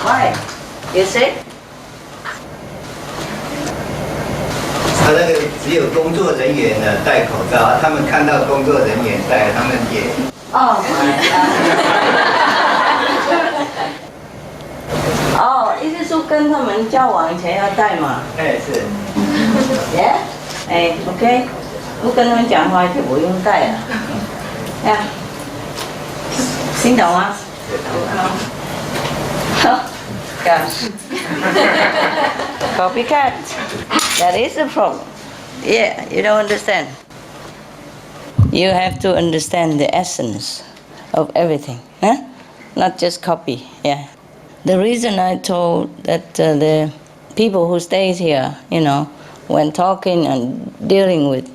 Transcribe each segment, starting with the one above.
Why? You see? 他那个只有工作人员呢戴口罩，他们看到工作人员戴，他们也。Oh my god! 哦，意思说跟他们交往前要戴嘛？哎，是。耶？哎 ，OK， 不跟他们讲话就不用戴了。呀，听懂吗？Gosh. Copycat. That is a problem. Yeah, you don't understand. You have to understand the essence of everything, huh? Not just copy. Yeah. The reason I told that the people who stays here, when talking and dealing with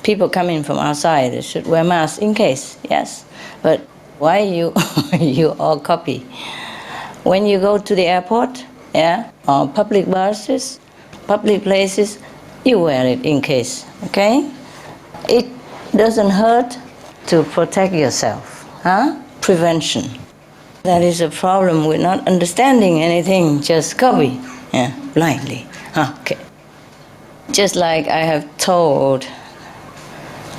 people coming from outside, they should wear masks in case. Yes, but why you you all copy? When you go to the airport, or public buses, public places, you wear it in case, okay? It doesn't hurt to protect yourself, huh? Prevention. That is a problem with not understanding anything, just copy, blindly. Okay. Just like I have told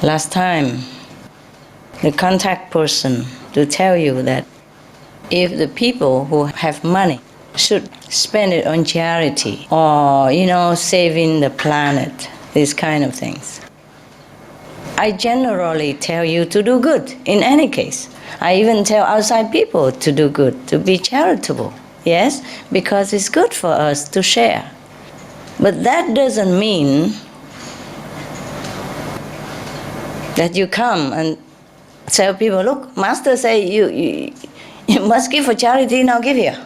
last time, the contact person to tell you that if the people who have money should spend it on charity or, saving the planet, these kind of things. I generally tell you to do good in any case. I even tell outside people to do good, to be charitable, yes, because it's good for us to share. But that doesn't mean that you come and tell people, look, Master say you must give for charity, now give here.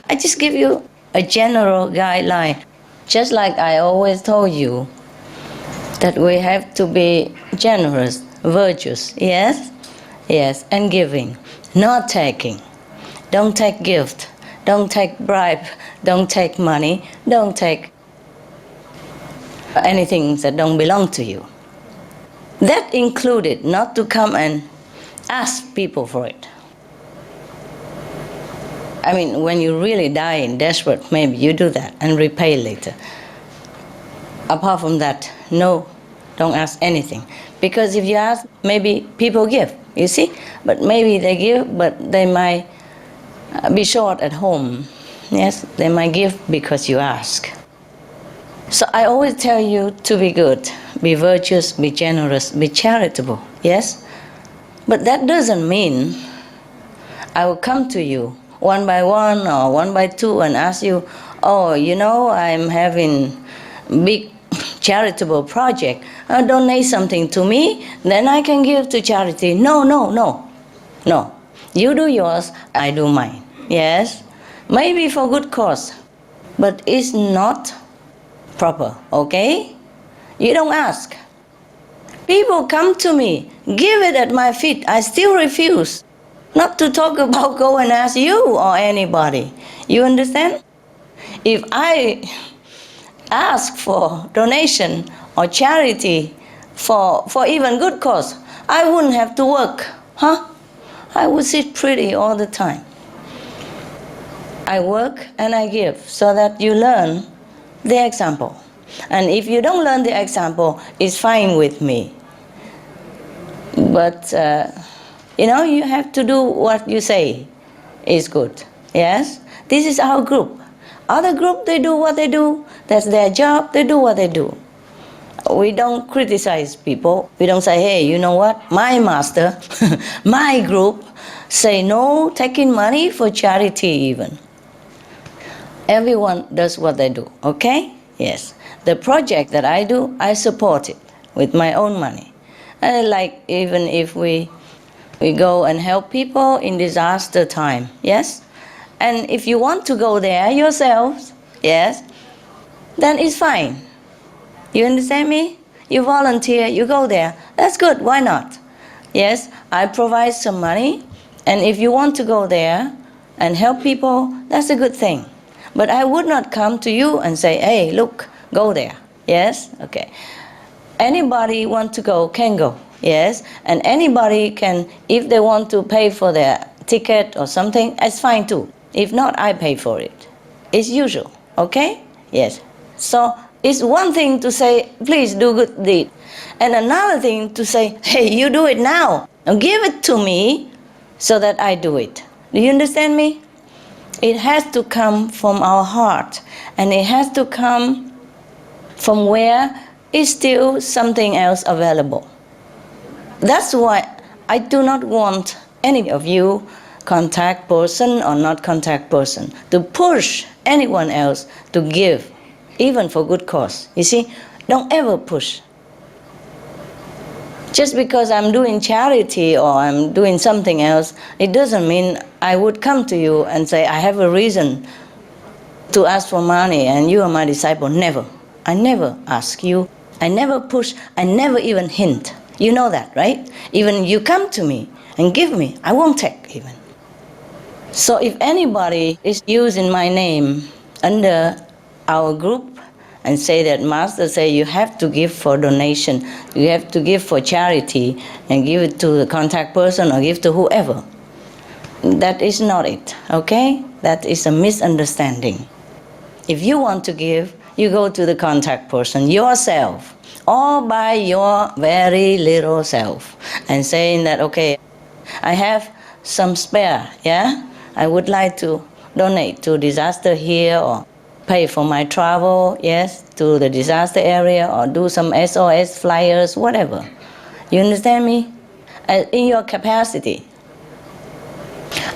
I just give you a general guideline. Just like I always told you that we have to be generous, virtuous, yes? Yes, and giving, not taking. Don't take gift, don't take bribe, don't take money, don't take anything that don't belong to you. That included not to come and ask people for it. I mean, when you really die in desperate, maybe you do that and repay later. Apart from that, no, don't ask anything. Because if you ask, maybe people give, you see? But maybe they give, but they might be short at home. Yes, they might give because you ask. So I always tell you to be good, be virtuous, be generous, be charitable, yes? But that doesn't mean I will come to you one by one or one by two and ask you, oh, I'm having big charitable project. Donate something to me, then I can give to charity. No. You do yours, I do mine. Yes, maybe for good cause, but it's not proper, okay? You don't ask. People come to me, give it at my feet. I still refuse. Not to talk about go and ask you or anybody. You understand? If I ask for donation or charity for even good cause, I wouldn't have to work, huh? I would sit pretty all the time. I work and I give so that you learn the example. And if you don't learn the example, it's fine with me. But, you have to do what you say is good. Yes? This is our group. Other group, they do what they do. That's their job. They do what they do. We don't criticize people. We don't say, hey, you know what? My master, my group, say no taking money for charity even. Everyone does what they do, okay? Yes. The project that I do, I support it with my own money. And like even if we go and help people in disaster time, yes? And if you want to go there yourselves, yes, then it's fine. You understand me? You volunteer, you go there. That's good, why not? Yes, I provide some money, and if you want to go there and help people, that's a good thing. But I would not come to you and say, hey, look, go there. Yes? Okay. Anybody want to go can go. Yes? And anybody can, if they want to pay for their ticket or something, it's fine too. If not, I pay for it. It's usual. Okay? Yes. So it's one thing to say, please do good deed. And another thing to say, hey, you do it now. Now give it to me so that I do it. Do you understand me? It has to come from our heart. And it has to come from where is still something else available. That's why I do not want any of you, contact person or not contact person, to push anyone else to give, even for good cause. You see, don't ever push. Just because I'm doing charity or I'm doing something else, it doesn't mean I would come to you and say, I have a reason to ask for money and you are my disciple. Never. I never ask you. I never push. I never even hint. You know that, right? Even you come to me and give me, I won't take even. So if anybody is using my name under our group and say that Master say you have to give for donation, you have to give for charity and give it to the contact person or give to whoever, that is not it, okay? That is a misunderstanding. If you want to give, you go to the contact person yourself, all by your very little self, and saying that, okay, I have some spare, yeah? I would like to donate to disaster here or pay for my travel, yes, to the disaster area or do some SOS flyers, whatever. You understand me? In your capacity.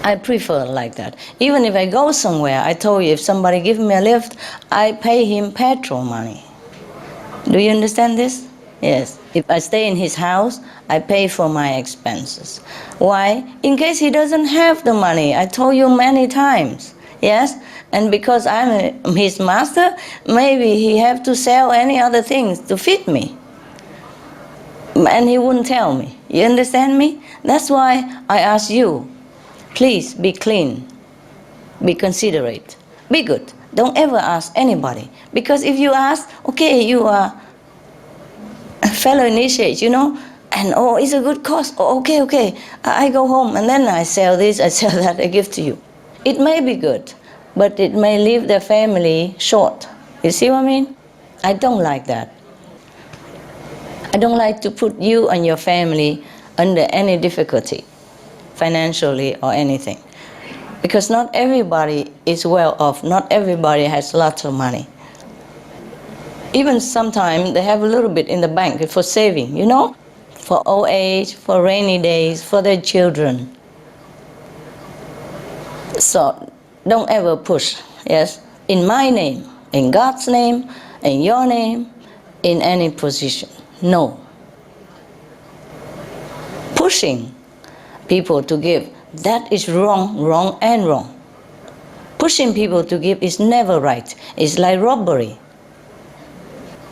I prefer like that. Even if I go somewhere, I told you if somebody gives me a lift, I pay him petrol money. Do you understand this? Yes. If I stay in his house, I pay for my expenses. Why? In case he doesn't have the money. I told you many times. Yes? And because I'm his master, maybe he have to sell any other things to feed me. And he wouldn't tell me. You understand me? That's why I ask you, please be clean, be considerate, be good. Don't ever ask anybody. Because if you ask, okay, you are a fellow initiate, you know, and oh, it's a good cause. Oh, okay, I go home and then I sell this, I sell that, I give to you. It may be good, but it may leave their family short. You see what I mean? I don't like that. I don't like to put you and your family under any difficulty, financially or anything. Because not everybody is well off, not everybody has lots of money. Even sometimes they have a little bit in the bank for saving, you know, for old age, for rainy days, for their children. So don't ever push, yes, in my name, in God's name, in your name, in any position. No. Pushing people to give, that is wrong, wrong and wrong. Pushing people to give is never right. It's like robbery.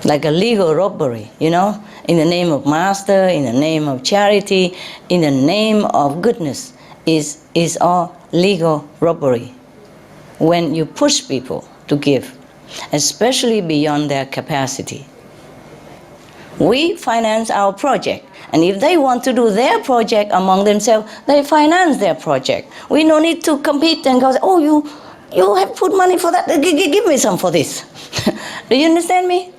like a legal robbery, in the name of master, in the name of charity, in the name of goodness, is all legal robbery. When you push people to give, especially beyond their capacity. We finance our project, and if they want to do their project among themselves, they finance their project. We no need to compete and go, oh, you have put money for that, give me some for this. Do you understand me?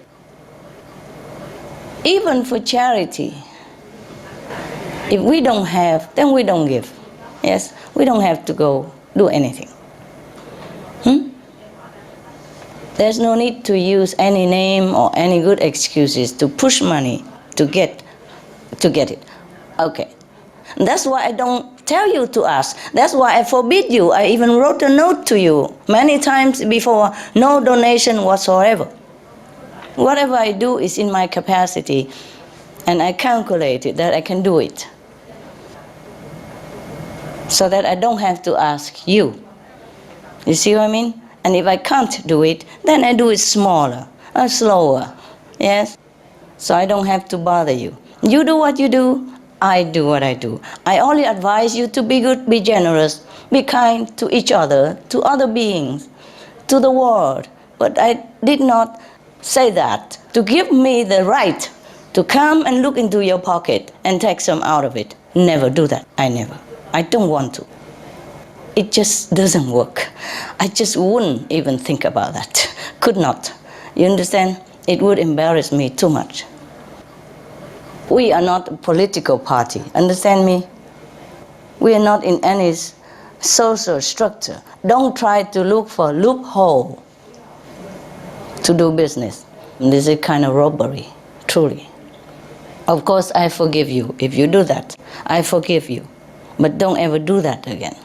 Even for charity, if we don't have, then we don't give. Yes, we don't have to go do anything. There's no need to use any name or any good excuses to push money to get it. Okay. That's why I don't tell you to ask. That's why I forbid you. I even wrote a note to you many times before, no donation whatsoever. Whatever I do is in my capacity, and I calculated that I can do it. So that I don't have to ask you. You see what I mean? And if I can't do it, then I do it smaller or slower. Yes? So I don't have to bother you. You do what you do, I do what I do. I only advise you to be good, be generous, be kind to each other, to other beings, to the world. But I did not say that to give me the right to come and look into your pocket and take some out of it. Never do that. I don't want to. It just doesn't work. I just wouldn't even think about that. Could not. You understand? It would embarrass me too much. We are not a political party. Understand me? We are not in any social structure. Don't try to look for a loophole to do business. This is kind of robbery, truly. Of course, I forgive you if you do that. I forgive you. But don't ever do that again.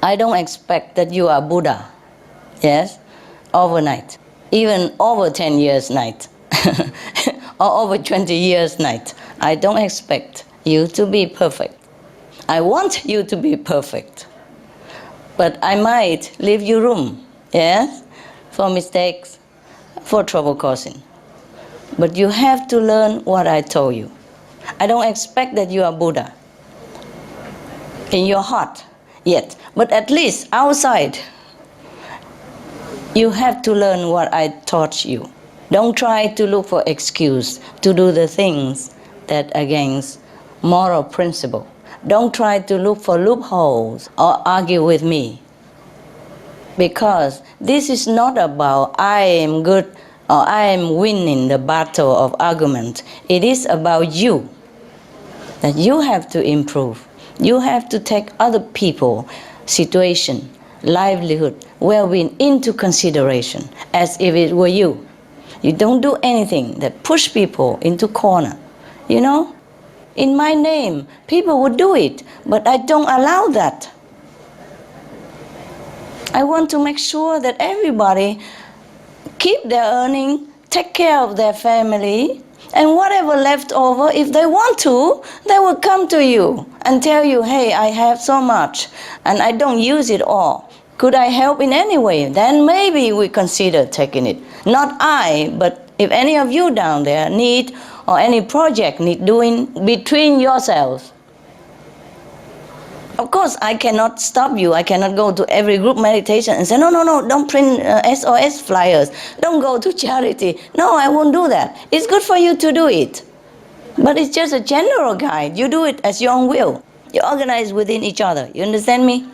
I don't expect that you are Buddha, yes, overnight, even over 10 years night, or over 20 years night. I don't expect you to be perfect. I want you to be perfect, but I might leave you room, yes, for mistakes, for trouble causing. But you have to learn what I told you. I don't expect that you are Buddha in your heart yet, but at least outside, you have to learn what I taught you. Don't try to look for excuse to do the things that against moral principle. Don't try to look for loopholes or argue with me. Because this is not about I am good or I am winning the battle of argument. It is about you, that you have to improve. You have to take other people's situation, livelihood, well-being into consideration as if it were you. You don't do anything that push people into corner. In my name, people would do it, but I don't allow that. I want to make sure that everybody keep their earning, take care of their family, and whatever left over, if they want to, they will come to you and tell you, hey, I have so much and I don't use it all. Could I help in any way? Then maybe we consider taking it. Not I, but if any of you down there need, or any project need doing between yourselves. Of course, I cannot stop you. I cannot go to every group meditation and say, no, don't print SOS flyers. Don't go to charity. No, I won't do that. It's good for you to do it. But it's just a general guide. You do it as your own will. You organize within each other. You understand me?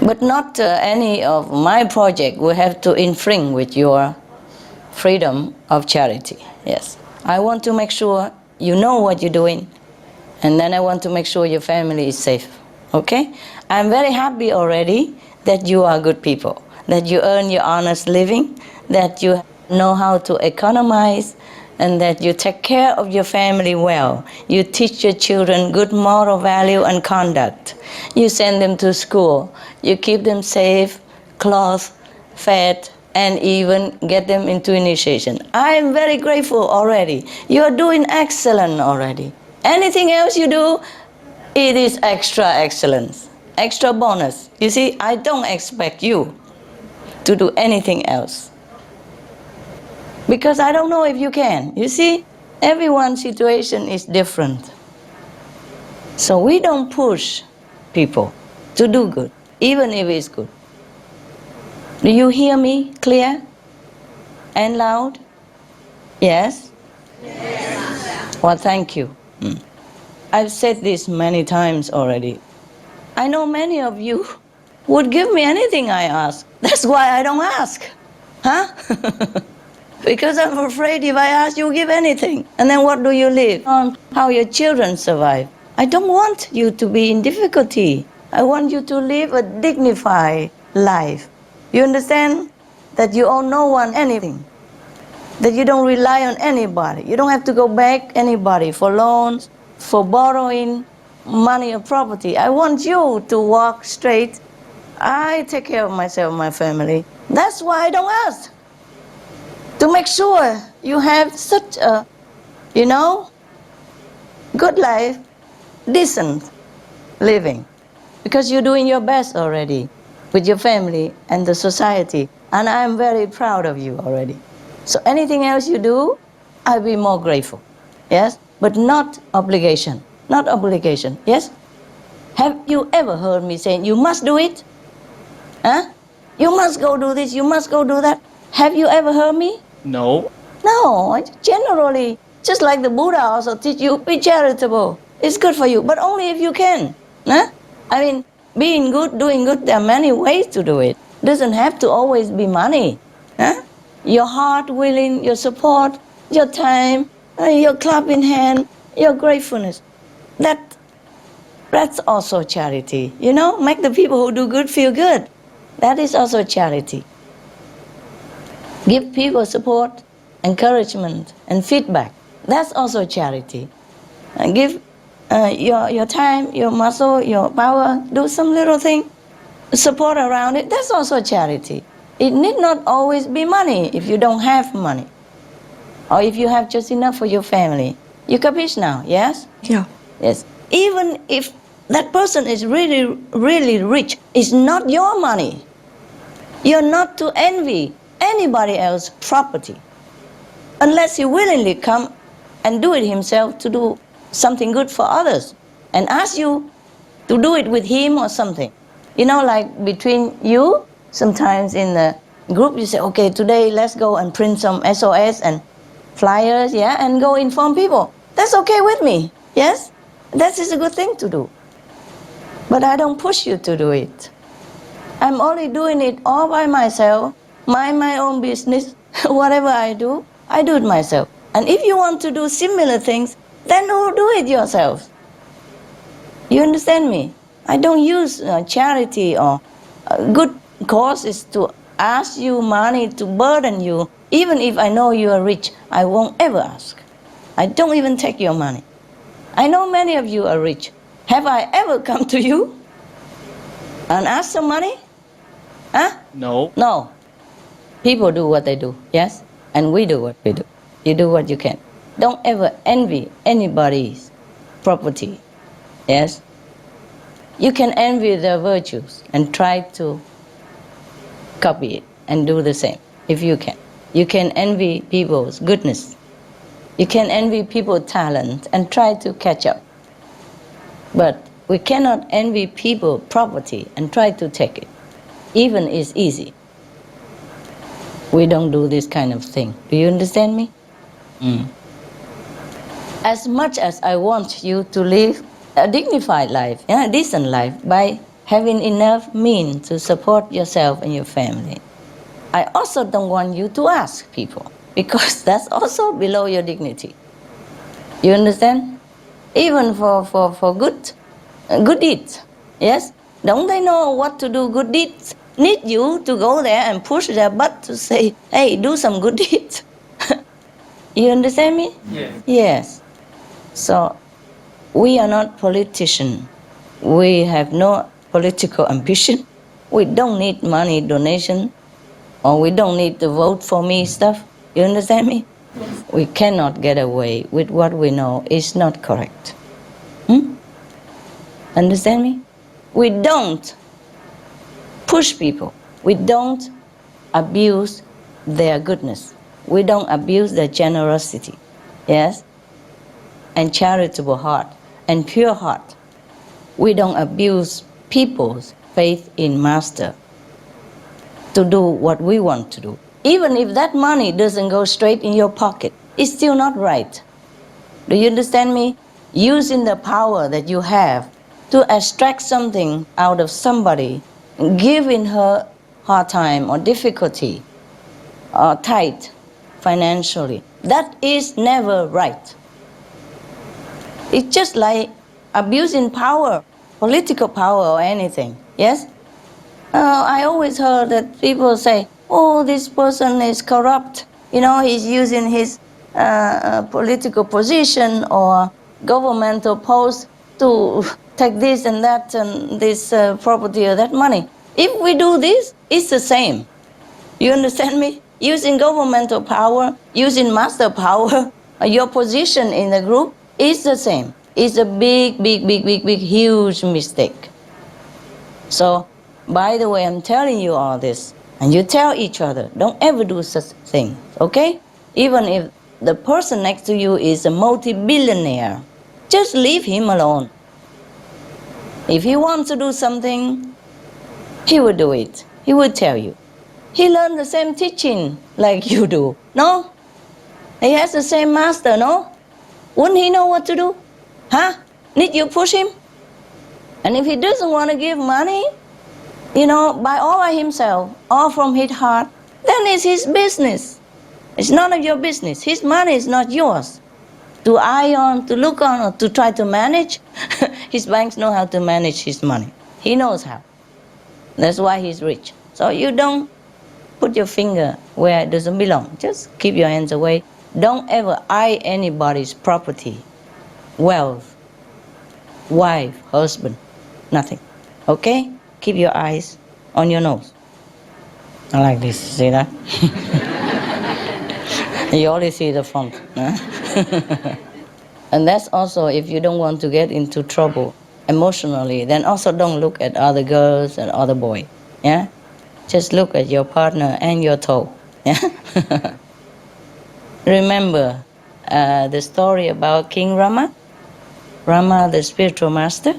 But not any of my project will have to infringe with your freedom of charity. Yes. I want to make sure you know what you're doing. And then I want to make sure your family is safe. Okay? I'm very happy already that you are good people, that you earn your honest living, that you know how to economize, and that you take care of your family well. You teach your children good moral value and conduct. You send them to school. You keep them safe, clothed, fed, and even get them into initiation. I am very grateful already. You are doing excellent already. Anything else you do, it is extra excellence, extra bonus. You see, I don't expect you to do anything else. Because I don't know if you can. You see, everyone's situation is different. So we don't push people to do good, even if it's good. Do you hear me clear and loud? Yes? Yes. Well, thank you. I've said this many times already. I know many of you would give me anything I ask. That's why I don't ask. Huh? Because I'm afraid if I ask, you give anything. And then what do you live on? How your children survive. I don't want you to be in difficulty. I want you to live a dignified life. You understand? That you owe no one anything. That you don't rely on anybody. You don't have to go back anybody for loans, for borrowing money or property. I want you to walk straight. I take care of myself, my family. That's why I don't ask. To make sure you have such a, good life, decent living. Because you're doing your best already with your family and the society. And I'm very proud of you already. So anything else you do, I'll be more grateful. Yes? But not obligation. Not obligation. Yes? Have you ever heard me saying, you must do it? Huh? You must go do this, you must go do that. Have you ever heard me? No. No, generally, just like the Buddha also teach you, be charitable. It's good for you, but only if you can. Huh? I mean, being good, doing good, there are many ways to do it. Doesn't have to always be money. Huh? Your heart willing, your support, your time, your clap in hand, your gratefulness. That's also charity. Make the people who do good feel good. That is also charity. Give people support, encouragement, and feedback. That's also charity. And give your time, your muscle, your power, do some little thing, support around it. That's also charity. It need not always be money if you don't have money. Or if you have just enough for your family. You capiche now, yes? Yeah. Yes. Even if that person is really, really rich, it's not your money. You're not to envy anybody else's property. Unless he willingly come and do it himself to do something good for others. And ask you to do it with him or something. Like between you, sometimes in the group you say, okay, today let's go and print some SOS and flyers, yeah, and go inform people. That's okay with me, yes? That is a good thing to do. But I don't push you to do it. I'm only doing it all by myself, mind my own business. Whatever I do it myself. And if you want to do similar things, then do it yourself. You understand me? I don't use charity or good causes to ask you money to burden you. Even if I know you are rich, I won't ever ask. I don't even take your money. I know many of you are rich. Have I ever come to you and asked some money? Huh? No. No. People do what they do, yes? And we do what we do. You do what you can. Don't ever envy anybody's property, yes? You can envy their virtues and try to copy it and do the same, if you can. You can envy people's goodness. You can envy people's talent and try to catch up. But we cannot envy people's property and try to take it. Even it's easy. We don't do this kind of thing. Do you understand me? As much as I want you to live a dignified life, a decent life, by having enough means to support yourself and your family, I also don't want you to ask people, because that's also below your dignity. You understand? Even for good deeds, yes? Don't they know what to do? Good deeds need you to go there and push their butt to say, hey, do some good deeds. You understand me? Yes. Yes. So, we are not politicians. We have no political ambition. We don't need money donation, or we don't need to vote for me stuff. You understand me? Yes. We cannot get away with what we know is not correct. Understand me? We don't push people. We don't abuse their goodness. We don't abuse their generosity, yes, and charitable heart and pure heart. We don't abuse people's faith in Master to do what we want to do. Even if that money doesn't go straight in your pocket, it's still not right. Do you understand me? Using the power that you have to extract something out of somebody, giving her hard time or difficulty or tight financially, that is never right. It's just like abusing power, political power or anything, yes? I always heard that people say, oh, this person is corrupt. You know, he's using his political position or governmental post to take this and that and this property or that money. If we do this, it's the same. You understand me? Using governmental power, using master power, your position in the group is the same. It's a big, huge mistake. So, by the way, I'm telling you all this, and you tell each other, don't ever do such things, okay? Even if the person next to you is a multi-billionaire, just leave him alone. If he wants to do something, he will do it. He will tell you. He learned the same teaching like you do, no? He has the same master, no? Wouldn't he know what to do? Huh? Need you push him? And if he doesn't want to give money, you know, by all by himself, all from his heart, then it's his business. It's none of your business. His money is not yours to eye on, to look on, or to try to manage. His banks know how to manage his money. He knows how. That's why he's rich. So you don't put your finger where it doesn't belong. Just keep your hands away. Don't ever eye anybody's property, wealth, wife, husband, nothing. Okay? Keep your eyes on your nose. I like this, see that? You only see the front. Huh? And that's also if you don't want to get into trouble emotionally, then also don't look at other girls and other boys. Yeah? Just look at your partner and your toe. Yeah? Remember the story about King Rama? Rama, the spiritual master?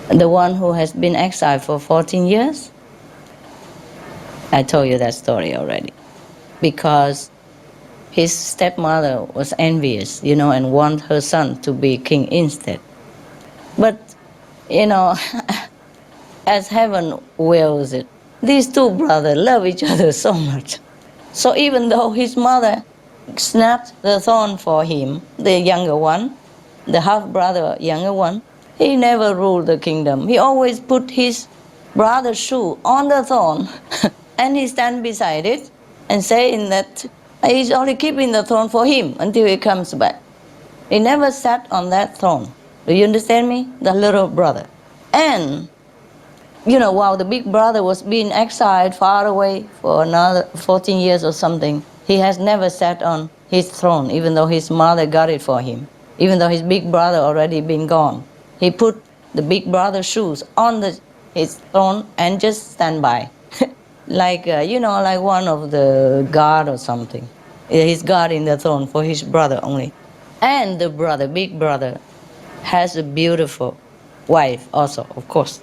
The one who has been exiled for 14 years? I told you that story already. Because his stepmother was envious, you know, and wanted her son to be king instead. But, you know, as heaven wills it, these two brothers love each other so much. So even though his mother snapped the throne for him, the younger one, the half-brother younger one, he never ruled the kingdom. He always put his brother's shoe on the throne and he stand beside it and saying that he's only keeping the throne for him until he comes back. He never sat on that throne. Do you understand me? The little brother. And, you know, while the big brother was being exiled far away for another 14 years or something, he has never sat on his throne, even though his mother got it for him. Even though his big brother already been gone. He put the big brother's shoes on his throne and just stand by. Like, you know, like one of the guard or something. He's guarding the throne for his brother only. And the brother, big brother, has a beautiful wife also, of course,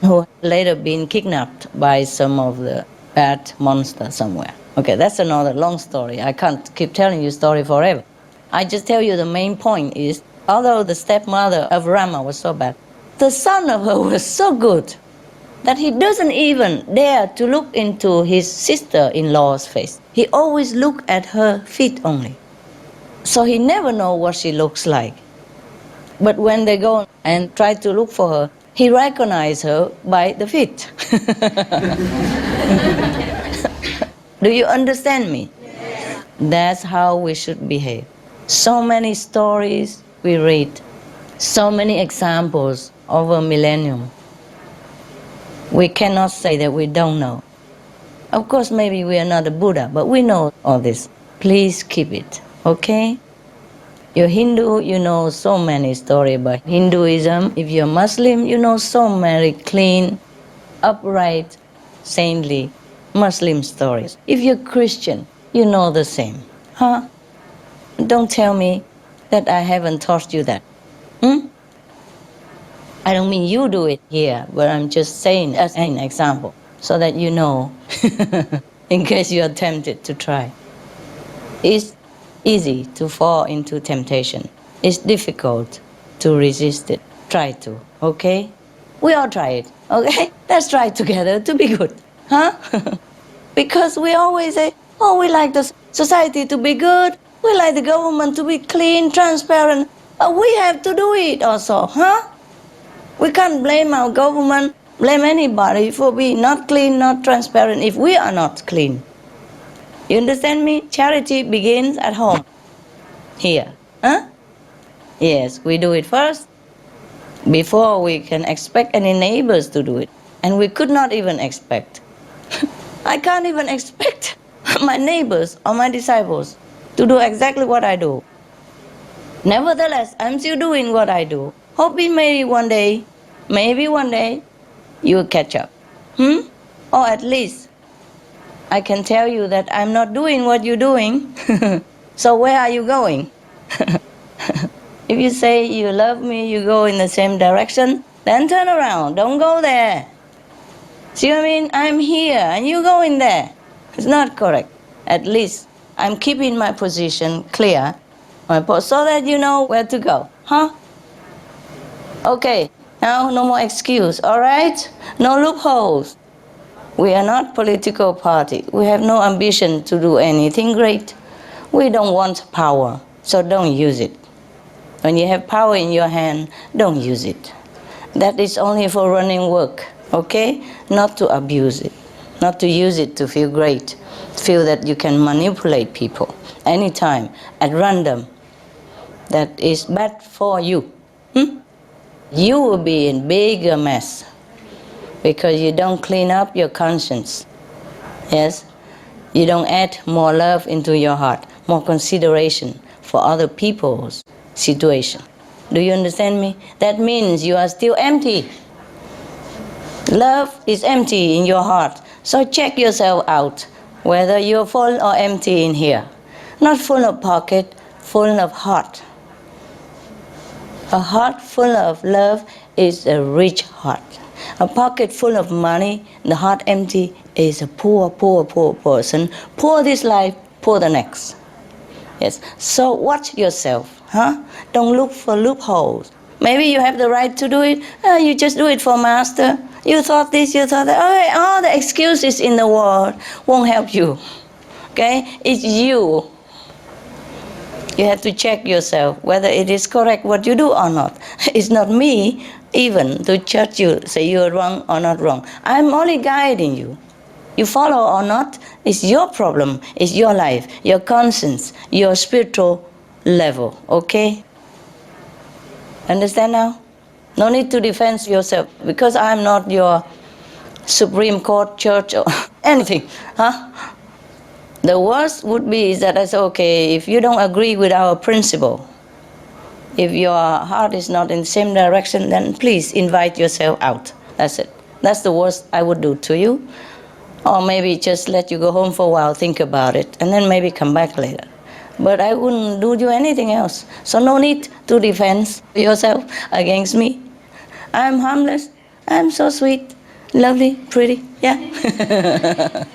who later been kidnapped by some of the bad monsters somewhere. Okay, that's another long story. I can't keep telling you story forever. I just tell you the main point is, although the stepmother of Rama was so bad, the son of her was so good that he doesn't even dare to look into his sister-in-law's face. He always look at her feet only. So he never know what she looks like. But when they go and try to look for her, he recognize her by the feet. Do you understand me? Yes. That's how we should behave. So many stories we read, so many examples over millennium. We cannot say that we don't know. Of course, maybe we are not a Buddha, but we know all this. Please keep it, okay? You're Hindu, you know so many stories about Hinduism. If you're Muslim, you know so many clean, upright, saintly Muslim stories. If you're Christian, you know the same. Huh? Don't tell me that I haven't taught you that. Hmm? I don't mean you do it here, but I'm just saying as an example so that you know in case you are tempted to try. It's easy to fall into temptation. It's difficult to resist it. Try to, okay? We all try it, okay? Let's try together to be good, huh? Because we always say, oh, we like the society to be good, we like the government to be clean, transparent. We have to do it also, huh? We can't blame our government, blame anybody for being not clean, not transparent if we are not clean. You understand me? Charity begins at home, here, huh? Yes, we do it first before we can expect any neighbors to do it. And we could not even expect. I can't even expect my neighbors or my disciples to do exactly what I do. Nevertheless, I'm still doing what I do. Hoping maybe one day, you will catch up. Or at least I can tell you that I'm not doing what you're doing. So where are you going? If you say you love me, you go in the same direction, then turn around, don't go there. See what I mean? I'm here and you go in there. It's not correct. At least I'm keeping my position clear, so that you know where to go, huh? Okay, now no more excuse, all right? No loopholes. We are not political party. We have no ambition to do anything great. We don't want power, so don't use it. When you have power in your hand, don't use it. That is only for running work, okay? Not to abuse it, not to use it to feel great, feel that you can manipulate people anytime, at random. That is bad for you. You will be in bigger mess because you don't clean up your conscience. Yes? You don't add more love into your heart, more consideration for other people's situation. Do you understand me? That means you are still empty. Love is empty in your heart. So check yourself out, whether you're full or empty in here. Not full of pocket, full of heart. A heart full of love is a rich heart. A pocket full of money, the heart empty, is a poor person. Poor this life, poor the next. Yes. So watch yourself, huh? Don't look for loopholes. Maybe you have the right to do it. You just do it for master. You thought this, you thought that. Okay, all the excuses in the world won't help you. Okay? It's you. You have to check yourself whether it is correct what you do or not. It's not me even to judge you, say you're wrong or not wrong. I'm only guiding you. You follow or not, it's your problem, it's your life, your conscience, your spiritual level, okay? Understand now? No need to defend yourself because I'm not your Supreme Court, church, or anything, huh? The worst would be that I say, okay, if you don't agree with our principle, if your heart is not in the same direction, then please invite yourself out. That's it. That's the worst I would do to you. Or maybe just let you go home for a while, think about it, and then maybe come back later. But I wouldn't do you anything else. So no need to defend yourself against me. I'm harmless. I'm so sweet, lovely, pretty. Yeah.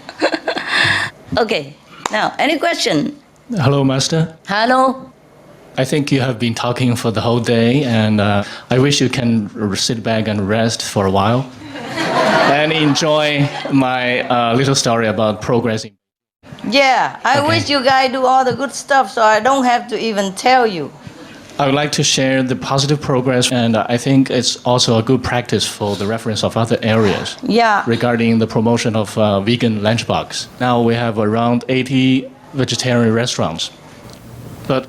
Okay. Now, any question? Hello, Master. Hello. I think you have been talking for the whole day, and I wish you can sit back and rest for a while and enjoy my little story about progressing. Yeah, I wish you guys do all the good stuff so I don't have to even tell you. I would like to share the positive progress, and I think it's also a good practice for the reference of other areas. Yeah. Regarding the promotion of vegan lunchbox. Now we have around 80 vegetarian restaurants. But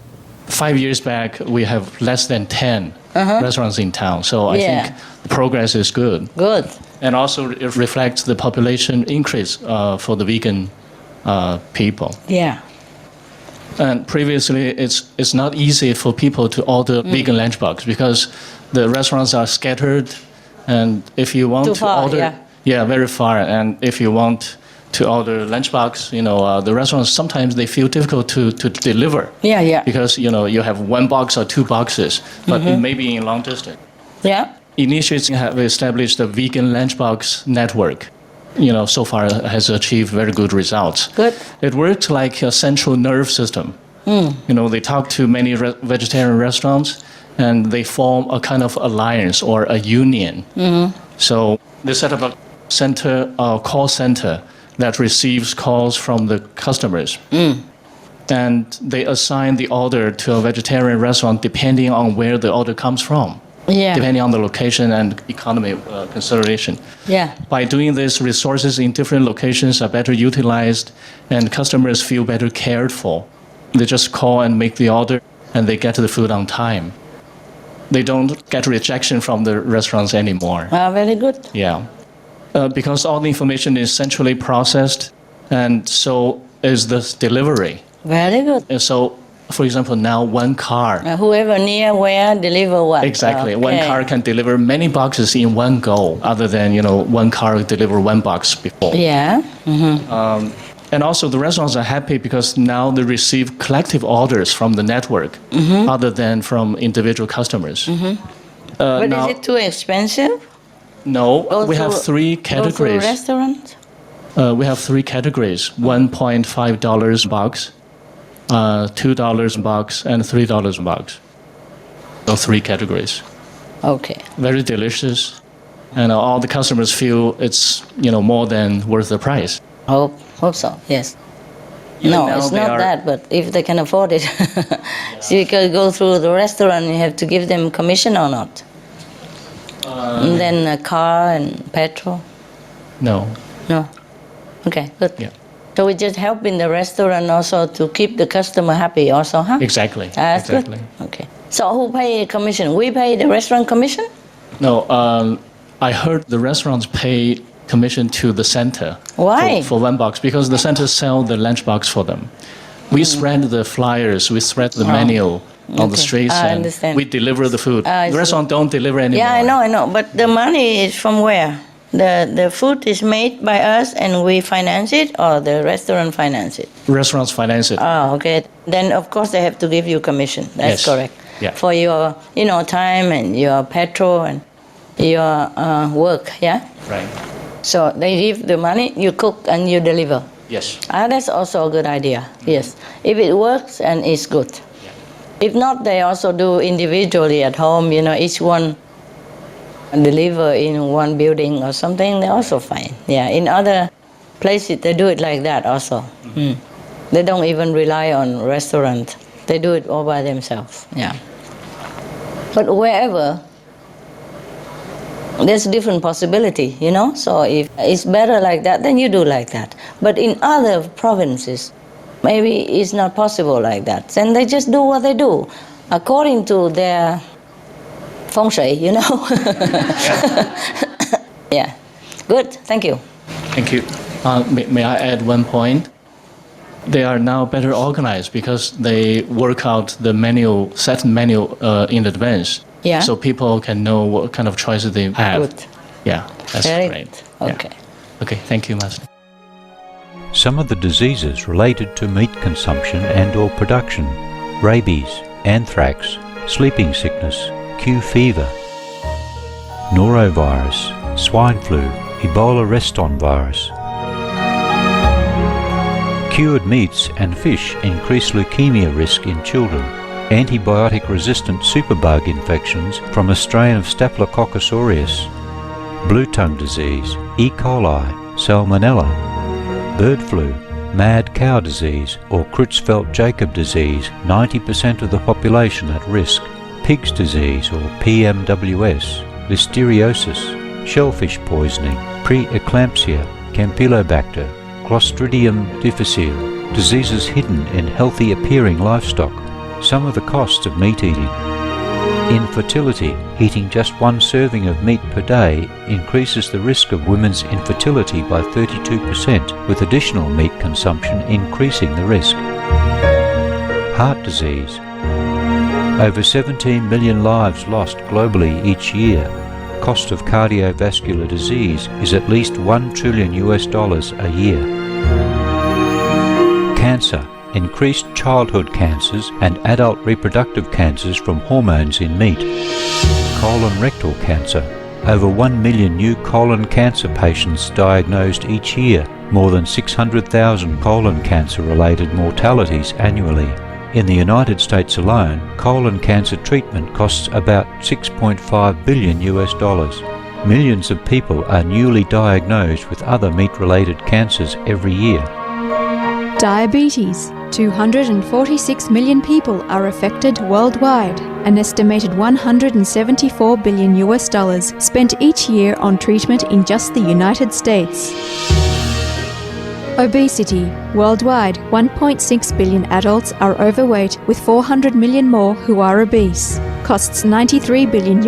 5 years back, we have less than 10 restaurants in town. So I think the progress is good. Good. And also it reflects the population increase for the vegan people. Yeah. And previously, it's not easy for people to order vegan lunchbox because the restaurants are scattered, and if you want Too to far, order, very far, and if you want to order lunchbox, the restaurants sometimes they feel difficult to deliver. Yeah. Because you have one box or two boxes, but maybe in long distance. Yeah. Initiatives have established a vegan lunchbox network. So far has achieved very good results. Good. It works like a central nerve system. They talk to many vegetarian restaurants, and they form a kind of alliance or a union. So they set up a call center that receives calls from the customers. And they assign the order to a vegetarian restaurant depending on where the order comes from. Yeah. Depending on the location and economy consideration. Yeah. By doing this, resources in different locations are better utilized and customers feel better cared for. They just call and make the order and they get the food on time. They don't get rejection from the restaurants anymore. Very good. Yeah. Because all the information is centrally processed and so is the delivery. Very good. And so, for example, now one car. Whoever near where deliver what. Exactly. Okay. One car can deliver many boxes in one go, other than, one car deliver one box before. Yeah. And also the restaurants are happy because now they receive collective orders from the network, other than from individual customers. But now, is it too expensive? No, we have three categories. Go to restaurant? We have three categories: $1.5 box, $2 box, and $3 box. So three categories. Okay. Very delicious, and all the customers feel it's more than worth the price. Hope so. Yes. Even No, now it's they not are- that, but if they can afford it. So you can go through the restaurant, you have to give them commission or not? And then a car and petrol? No. No. Okay, good. Yeah. So we just help in the restaurant also to keep the customer happy also, huh? Exactly. That's exactly. good. Okay. So who pay commission? We pay the restaurant commission? No, I heard the restaurants pay commission to the center. Why? For one box, because the center sell the lunchbox for them. We spread the flyers, we spread the menu on the Okay. streets, I and understand. we deliver the food. I The see. restaurant don't deliver anymore. Yeah, I know. But the money is from where? The food is made by us and we finance it, or the restaurant finance it? Restaurants finance it. Oh, okay. Then of course they have to give you commission. That's Yes. correct. Yeah. For your, time and your petrol and your work. Yeah. Right. So they give the money, you cook and you deliver. Yes. That's also a good idea. Yes. If it works and it's good. If not, they also do individually at home. Each one deliver in one building or something. They're also fine. Yeah. In other places they do it like that also. They don't even rely on restaurant. They do it all by themselves. Yeah. But wherever there's different possibility, So if it's better like that, then you do like that. But in other provinces, maybe it's not possible like that. Then they just do what they do, according to their feng shui, Yeah. Good. Thank you. Thank you. May I add one point? They are now better organized because they work out the set menu in advance. Yeah. So people can know what kind of choices they have. Good. Yeah, that's Very great. good. Yeah. Okay. Okay, thank you, Master. Some of the diseases related to meat consumption and or production: rabies, anthrax, sleeping sickness, Q fever, norovirus, swine flu, Ebola reston virus. Cured meats and fish increase leukemia risk in children. Antibiotic-resistant superbug infections from a strain of Staphylococcus aureus. Blue tongue disease, E. coli, salmonella. Bird flu, mad cow disease or Creutzfeldt-Jakob disease, 90% of the population at risk. Pig's disease or PMWS, listeriosis, shellfish poisoning, preeclampsia, Campylobacter, Clostridium difficile, diseases hidden in healthy appearing livestock. Some of the costs of meat eating. Infertility. Eating just one serving of meat per day increases the risk of women's infertility by 32%, with additional meat consumption increasing the risk. Heart disease. Over 17 million lives lost globally each year. cost of cardiovascular disease is at least $1 trillion a year. Cancer, increased childhood cancers and adult reproductive cancers from hormones in meat. Colon rectal cancer. Over 1 million new colon cancer patients diagnosed each year, more than 600,000 colon cancer-related mortalities annually. In the United States alone, colon cancer treatment costs about $6.5 billion. Millions of people are newly diagnosed with other meat-related cancers every year. Diabetes. 246 million people are affected worldwide. An estimated $174 billion spent each year on treatment in just the United States. Obesity. Worldwide, 1.6 billion adults are overweight, with 400 million more who are obese. Costs $93 billion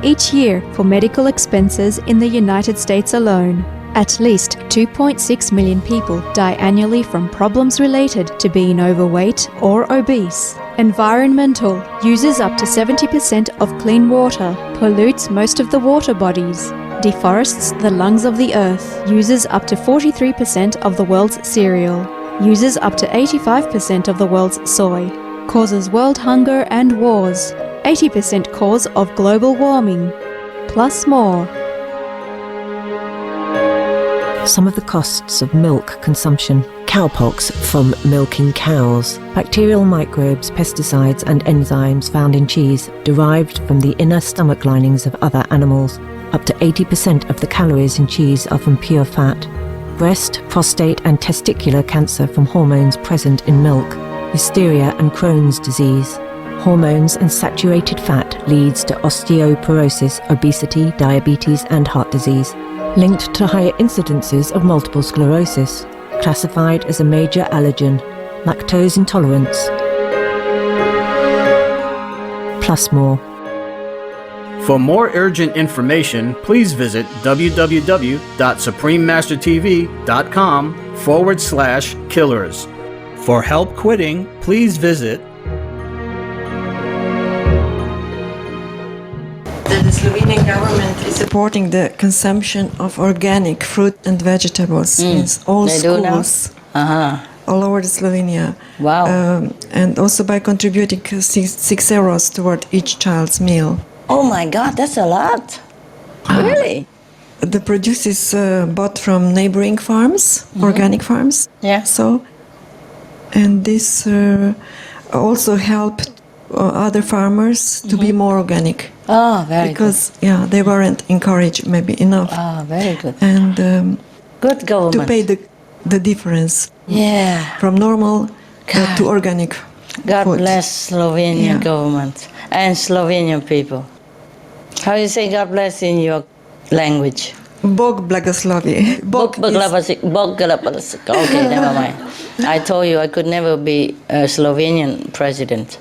each year for medical expenses in the United States alone. At least 2.6 million people die annually from problems related to being overweight or obese. Environmental. Uses up to 70% of clean water. Pollutes most of the water bodies. Deforests the lungs of the earth. Uses up to 43% of the world's cereal. Uses up to 85% of the world's soy. Causes world hunger and wars. 80% cause of global warming. Plus more. Some of the costs of milk consumption. Cowpox from milking cows. Bacterial microbes, pesticides and enzymes found in cheese derived from the inner stomach linings of other animals. Up to 80% of the calories in cheese are from pure fat. Breast, prostate and testicular cancer from hormones present in milk. Hysteria and Crohn's disease. Hormones and saturated fat leads to osteoporosis, obesity, diabetes and heart disease. Linked to higher incidences of multiple sclerosis, classified as a major allergen, lactose intolerance. Plus more. For more urgent information, please visit www.suprememastertv.com/killers. For help quitting, please visit. The Slovenian government is supporting the consumption of organic fruit and vegetables in all they schools all over Slovenia. Wow. And also by contributing 6 euros toward each child's meal. Oh my God, that's a lot. Really? The produce is bought from neighboring farms, organic farms. Yeah. So, and this also helped other farmers to be more organic. Oh, very because they weren't encouraged maybe enough. good. Oh, very good. And Good government. to pay the difference from normal to organic. God food. bless Slovenian government and Slovenian people. How you say God bless in your language? Bog blagoslovi. Bog blagoslovi. Okay, never mind. I told you I could never be a Slovenian president.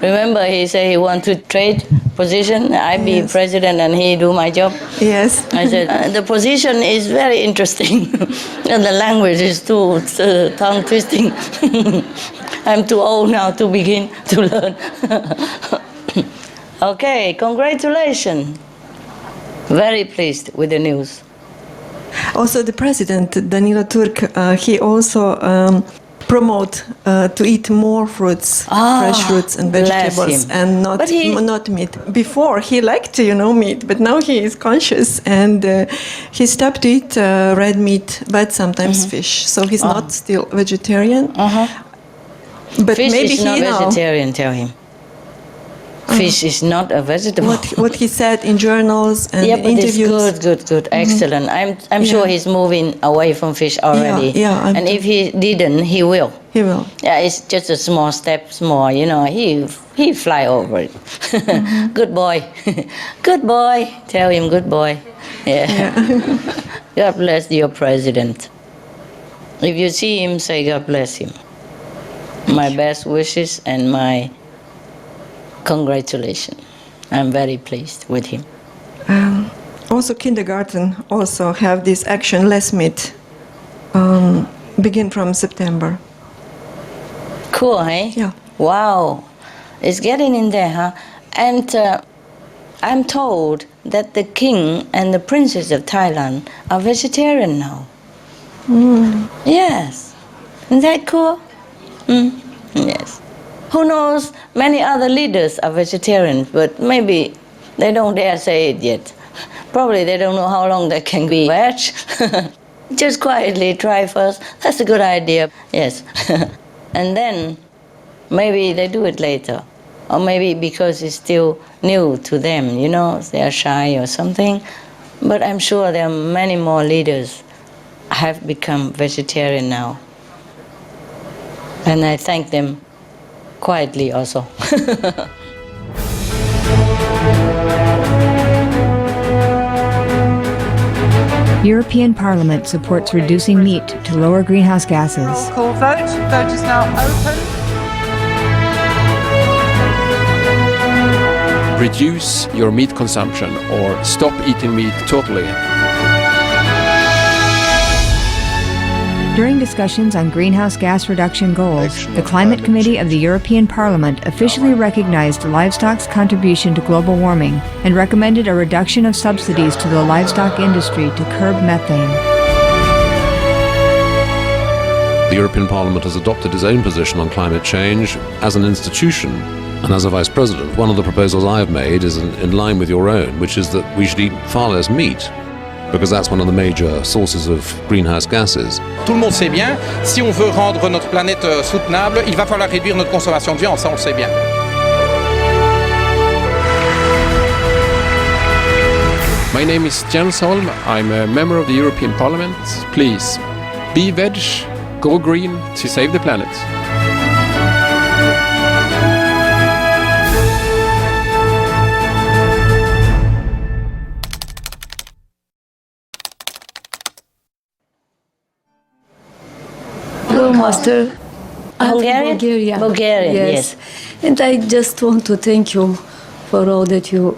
Remember, he said he want to trade position. I be president and he do my job. Yes. I said the position is very interesting, and the language is too tongue twisting. I'm too old now to begin to learn. Okay, congratulations. Very pleased with the news. Also, the president, Danilo Turk, he also promote to eat more fruits, fresh fruits and vegetables, and not meat. Before, he liked, meat, but now he is conscious and he stopped to eat red meat, but sometimes fish. So he's not still vegetarian. But Fish maybe is not vegetarian, tell him. Fish is not a vegetable. What he said in journals and interviews. It's good, excellent. I'm sure he's moving away from fish already. And if he didn't, he will. He will. Yeah, it's just a small step, he fly over it. Good boy. Good boy. Tell him good boy. Yeah. God bless your president. If you see him, say God bless him. My best wishes and my congratulations. I'm very pleased with him. Also, kindergarten also have this action less meat. Begin from September. Cool, hey? Yeah. Wow. It's getting in there, huh? And I'm told that the king and the princess of Thailand are vegetarian now. Yes. Isn't that cool? Yes. Who knows, many other leaders are vegetarians, but maybe they don't dare say it yet. Probably they don't know how long they can be veg. Just quietly try first. That's a good idea. Yes. And then maybe they do it later. Or maybe because it's still new to them, you know, they are shy or something. But I'm sure there are many more leaders have become vegetarian now. And I thank them quietly also. European Parliament supports reducing meat to lower greenhouse gases. Call vote. Vote is now open. Reduce your meat consumption or stop eating meat totally. During discussions on greenhouse gas reduction goals, the Climate Committee of the European Parliament officially recognized livestock's contribution to global warming and recommended a reduction of subsidies to the livestock industry to curb methane. The European Parliament has adopted its own position on climate change as an institution. And as a Vice President, one of the proposals I have made is in line with your own, which is that we should eat far less meat, because that's one of the major sources of greenhouse gases. Tout le monde sait bien, si on veut rendre notre planète soutenable, il va falloir réduire notre consommation de viande, ça on le sait bien. My name is Jens Holm. I'm a member of the European Parliament. Please, be veg, go green to save the planet. Master. Bulgaria? Bulgarian, yes. And I just want to thank you for all that you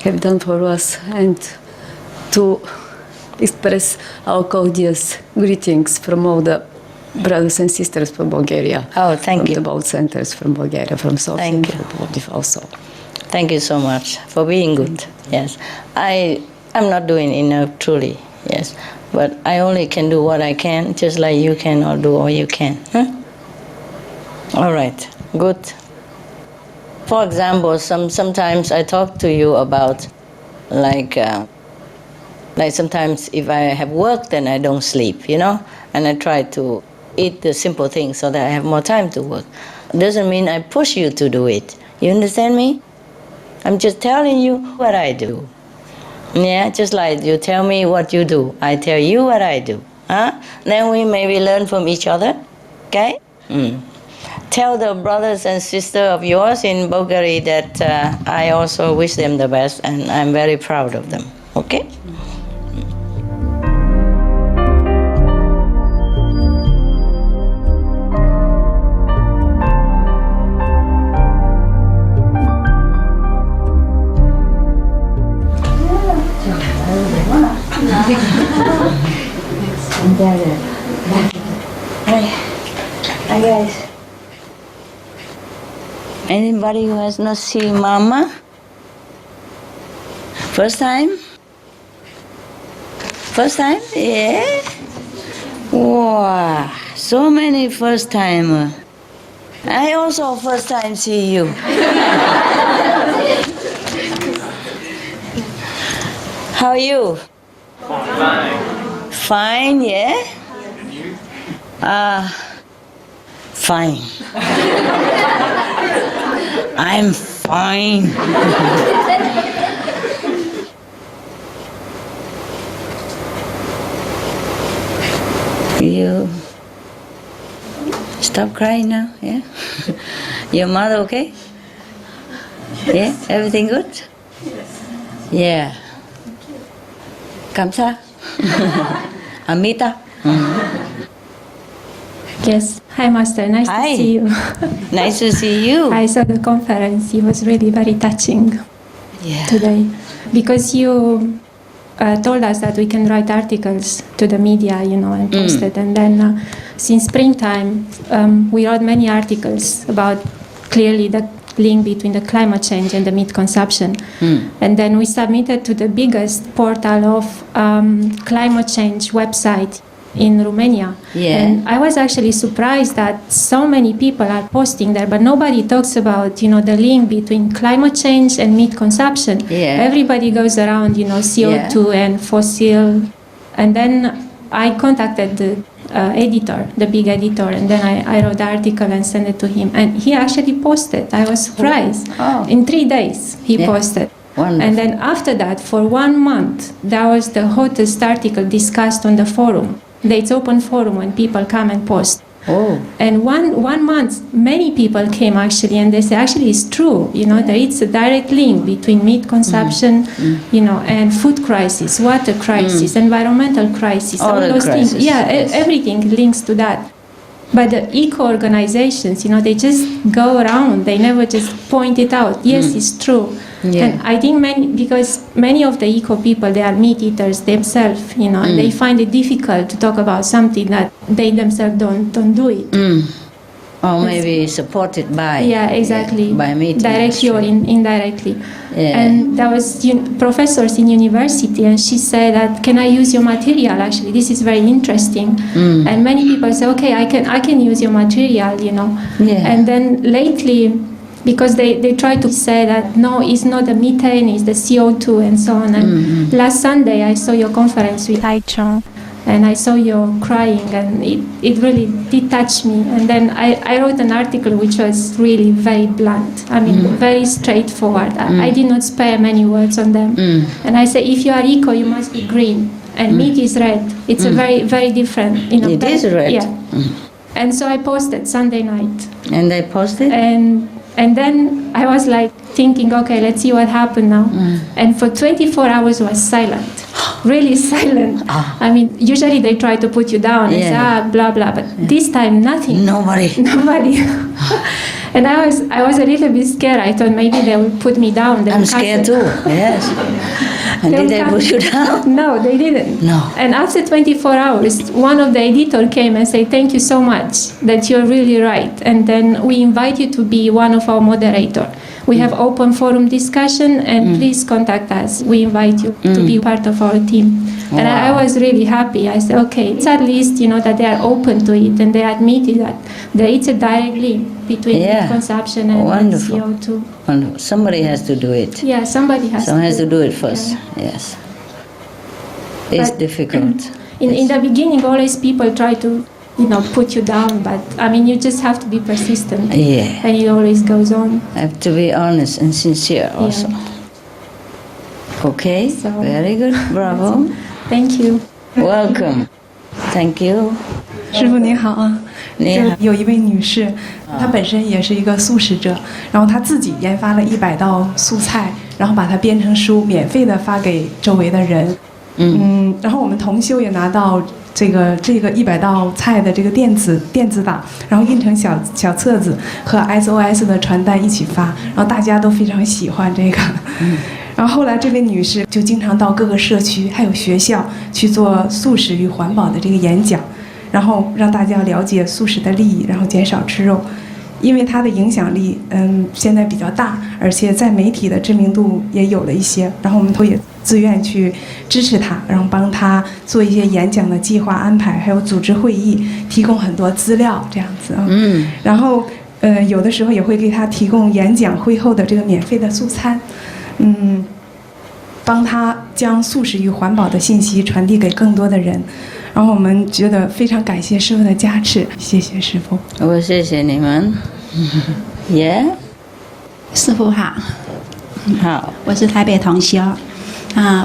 have done for us and to express our cordial greetings from all the brothers and sisters from Bulgaria. Oh, thank you. From the both centers from Bulgaria, from Sofia and Thank you. Plovdiv also. Thank you so much for being good. Yes. I'm not doing enough, truly. Yes. But I only can do what I can, just like you can or do all you can. Huh? All right, good. For example, sometimes I talk to you about like sometimes if I have work, then I don't sleep, you know? And I try to eat the simple things so that I have more time to work. Doesn't mean I push you to do it. You understand me? I'm just telling you what I do. Yeah, just like you tell me what you do, I tell you what I do. Huh? Then we maybe learn from each other, okay? Tell the brothers and sisters of yours in Bulgaria that I also wish them the best and I'm very proud of them, okay? Hi guys. Anybody who has not seen Mama? First time? First time? Yeah? Wow, so many first timer. I also first time see you. How are you? Fine. Fine, yeah? Fine. I'm fine. You stop crying now, yeah? Your mother okay? Yeah? Everything good? Yeah. Kamsa? Amita? Yes. Hi, Master. Nice Hi. to see you. Nice to see you. I saw the conference. It was really very touching today because you told us that we can write articles to the media, you know, and post it. And then since springtime, we wrote many articles about clearly the link between the climate change and the meat consumption. And then we submitted to the biggest portal of climate change website in Romania. Yeah. And I was actually surprised that so many people are posting there, but nobody talks about, the link between climate change and meat consumption. Yeah. Everybody goes around, CO2 and fossil. And then I contacted the editor, the big editor, and then I wrote the article and sent it to him. And he actually posted. I was surprised. Oh. In 3 days, he posted. Wonderful. And then after that, for 1 month, that was the hottest article discussed on the forum. It's open forum when people come and post. Oh. And one month, many people came actually, and they say, actually, it's true. There is a direct link between meat consumption, and food crisis, water crisis, environmental crisis, all those crisis. things. Yeah, Yes. everything links to that. But the eco organizations, they just go around. They never just point it out. Yes, it's true. Yeah. And I think because many of the eco people, they are meat eaters themselves, and they find it difficult to talk about something that they themselves don't do it. Or maybe supported by. Yeah, exactly. By meat directly or indirectly. Yeah. And there was professors in university, and she said that, can I use your material? Actually, this is very interesting. And many people say, okay, I can use your material, Yeah. And then lately, because they try to say that no, it's not the methane, it's the CO2 and so on. And last Sunday I saw your conference with Taichung, and I saw you crying, and it really did touch me. And then I wrote an article which was really very blunt. I mean, very straightforward. I did not spare many words on them. And I say, if you are eco, you must be green, and meat is red. It's a very, very different. It is red. Yeah. And so I posted Sunday night. And they posted? And then I was like thinking, okay, let's see what happened now. And for 24 hours was silent, really silent. I mean, usually they try to put you down and say, blah, blah. But this time, nothing. Nobody. And I was a little bit scared. I thought maybe they would put me down. I'm scared too, yes. And did they put you down? No, they didn't. No. And after 24 hours, one of the editor came and said, thank you so much, that you're really right. And then we invite you to be one of our moderators. We have open forum discussion, and please contact us. We invite you to be part of our team. And I was really happy. I said, okay, it's at least, that they are open to it, and they admitted that there is a direct link between meat consumption and CO2. Wonderful. Somebody has to do it. Yeah, somebody has to do it first. Yeah. Yes. It's difficult. In the beginning, always people try to, put you down, but I mean, you just have to be persistent. Yeah. And it always goes on. Have to be honest and sincere also. Okay. So, very good. Bravo. Thank you. Welcome. Thank you. 师傅您好啊，你好。有一位女士，她本身也是一个素食者，然后她自己研发了100道素菜，然后把它编成书，免费的发给周围的人。然后我们同修也拿到这个100道菜的这个电子档，然后印成小册子和 SOS 的传单一起发，然后大家都非常喜欢这个。然后后来这位女士就经常到各个社区还有学校去做素食与环保的这个演讲，然后让大家了解素食的利益，然后减少吃肉。因为她的影响力现在比较大，而且在媒体的知名度也有了一些，然后我们都也自愿去支持她，然后帮她做一些演讲的计划安排，还有组织会议，提供很多资料这样子啊。然后有的时候也会给她提供演讲会后的这个免费的素餐，帮她将素食与环保的信息传递给更多的人。然后我们觉得非常感谢师父的加持，谢谢师父。我谢谢你们。师父好。好，我是台北同修。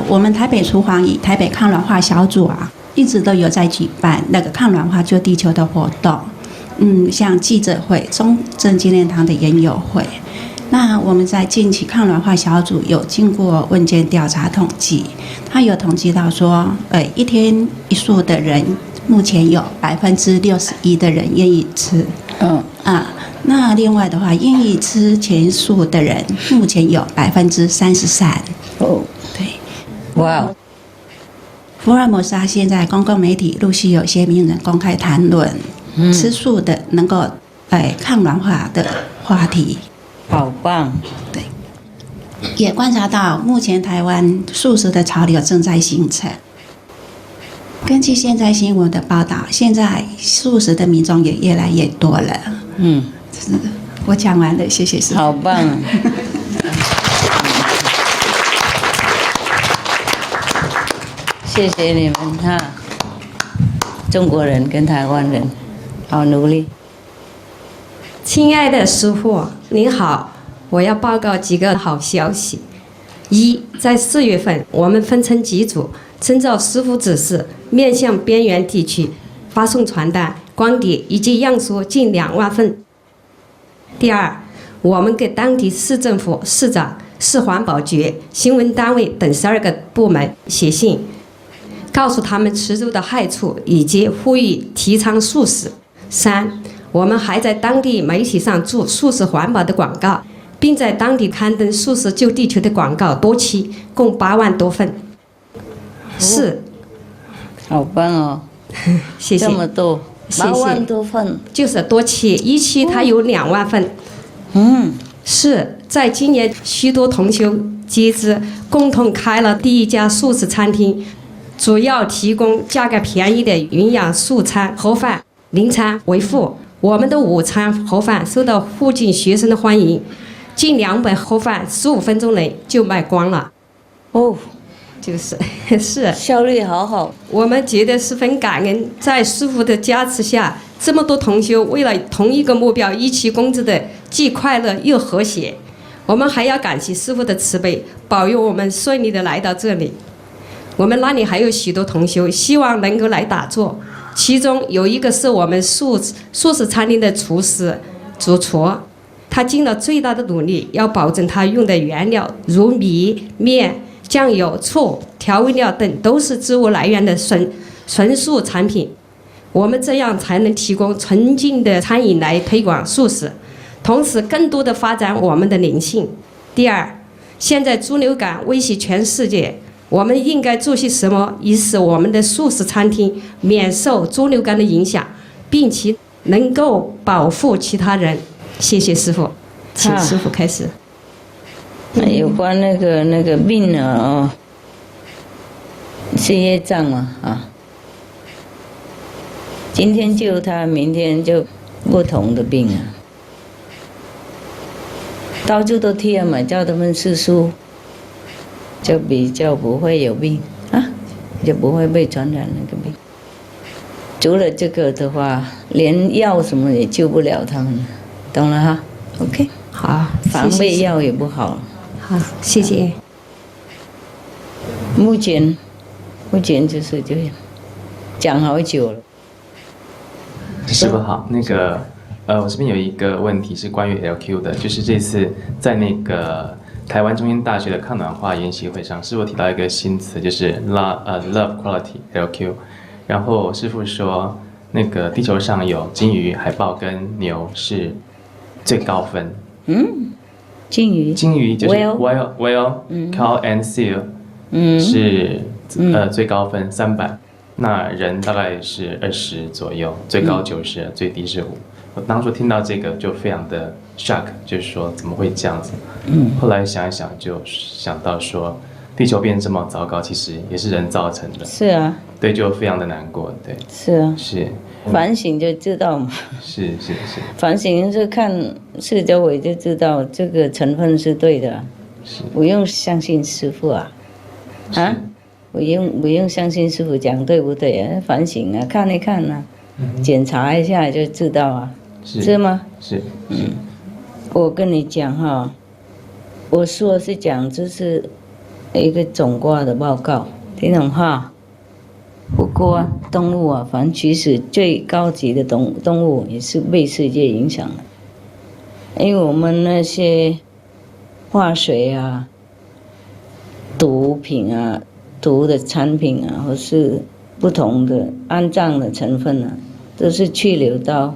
我们台北厨房与台北抗氧化小组一直都有在举办那个抗氧化救地球的活动。像记者会、中正纪念堂的研友会。那我们在近期抗氧化小组有经过问卷调查统计，他有统计到说，1天1素的人，目前有61%的人愿意吃。那另外的话，愿意吃全素的人，目前有33%。对。哇！福尔摩沙现在公共媒体陆续有些名人公开谈论吃素的能够抗氧化的话题。好棒！对。也观察到目前台湾素食的潮流正在形成。根据现在新闻的报道，现在素食的民众也越来越多了。我讲完了，谢谢师父。好棒啊！谢谢你们哈，中国人跟台湾人，好努力。亲爱的师父，您好，我要报告几个好消息。一，在4月份，我们分成几组，遵照师父指示，面向边缘地区发送传单、光碟以及样书近2万份。第二，我们给当地市政府、市长、市环保局、新闻单位等12个部门写信，告诉他们吃肉的害处，以及呼吁提倡素食。三，我们还在当地媒体上做素食环保的广告，并在当地刊登素食救地球的广告多期，共8万多份。四，好棒哦！谢谢。这么多，8万多份，就是多期，一期它有2万份。是在今年许多同修集资，共同开了第一家素食餐厅，主要提供价格便宜的营养素餐盒饭、零餐为辅。我们的午餐盒饭受到附近学生的欢迎，近200盒饭15分钟内就卖光了。就是效率好好。我们觉得十分感恩，在师父的加持下，这么多同修为了同一个目标一起工作的既快乐又和谐。我们还要感谢师父的慈悲，保佑我们顺利的来到这里。我们那里还有许多同修希望能够来打坐，其中有一个是我们素食餐厅的主厨，他尽了最大的努力，要保证他用的原料如米、面、酱油、醋、调味料等都是植物来源的纯素产品。我们这样才能提供纯净的餐饮来推广素食，同时更多的发展我们的灵性。第二，现在猪流感威胁全世界，我们应该做些什么，以使我们的素食餐厅免受猪流感的影响，并且能够保护其他人。谢谢师父，请师父开始。有关那个病啊，是业障嘛啊。今天救他，明天就不同的病啊。到处都贴嘛，叫他们吃素，就比较不会有病啊，就不会被传染那个病。除了这个的话，连药什么也救不了他们，懂了哈 ？OK， 好，防备药也不好。好，谢谢。目前就是这样，讲好久了。师父好，我这边有一个问题是关于 LQ 的，就是这次在那个台湾中心大学的抗暖化研习会上，师父提到一个新词，就是 love quality LQ， 然后师父说那个地球上有金鱼、海豹跟牛是最高分。金鱼就是 whale、cow and seal， 是最高分300。那人大概是20左右，最高90，最低是5。我当初听到这个就非常的 shock， 就是说怎么会这样子？后来想一想，就想到说，地球变这么糟糕，其实也是人造成的。是啊。对，就非常的难过。对。是啊。是。反省就知道嘛。是。反省是看四周围就知道这个成分是对的，不用相信师父啊，不用相信师父讲对不对啊？反省啊，看一看啊，检查一下就知道啊，是吗？是。我跟你讲哈，我说是讲这是一个总括的报告，听懂哈？不过动物啊，反正其实最高级的动物也是被世界影响的，因为我们那些化水啊、毒品啊、毒的产品啊，或是不同的肮脏的成分啊，都是去流到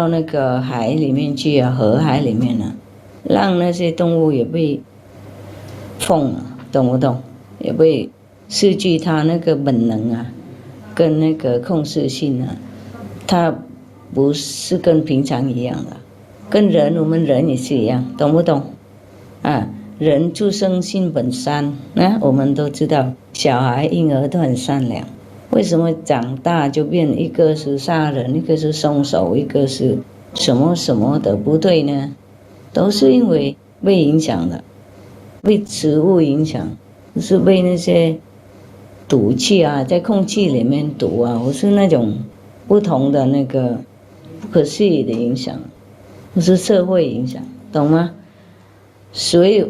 那个海里面去啊，河海里面啊，让那些动物也被疯了，懂不懂？也被失去它那个本能啊，跟那个控制性啊，它不是跟平常一样的，跟人我们人也是一样，懂不懂？啊，人出生性本善，我们都知道，小孩婴儿都很善良。为什么长大就变一个是杀人，一个是凶手，一个是什么什么的不对呢？都是因为被影响的，被食物影响，是被那些毒气啊，在空气里面毒啊，或是那种不同的那个不可思议的影响，或是社会影响，懂吗？所以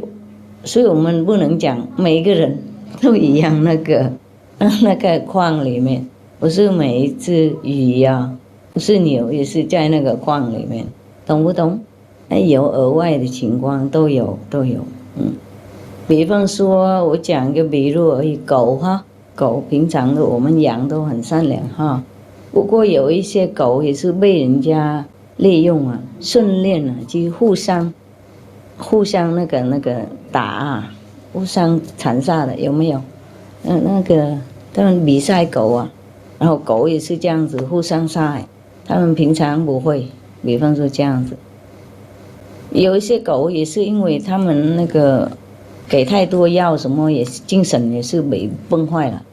我们不能讲每一个人都一样。那个矿里面，不是每一只鱼呀，不是牛也是在那个矿里面，懂不懂？有额外的情况都有。比方说我讲一个比如而已，狗平常的我们养都很善良哈，不过有一些狗也是被人家利用啊，训练啊，去互相那个打啊，互相残杀的，有没有？那个他们比赛狗啊，然后狗也是这样子互相杀害，他们平常不会，比方说这样子。有一些狗也是因为他们那个给太多药什么，也是精神也是被崩坏了，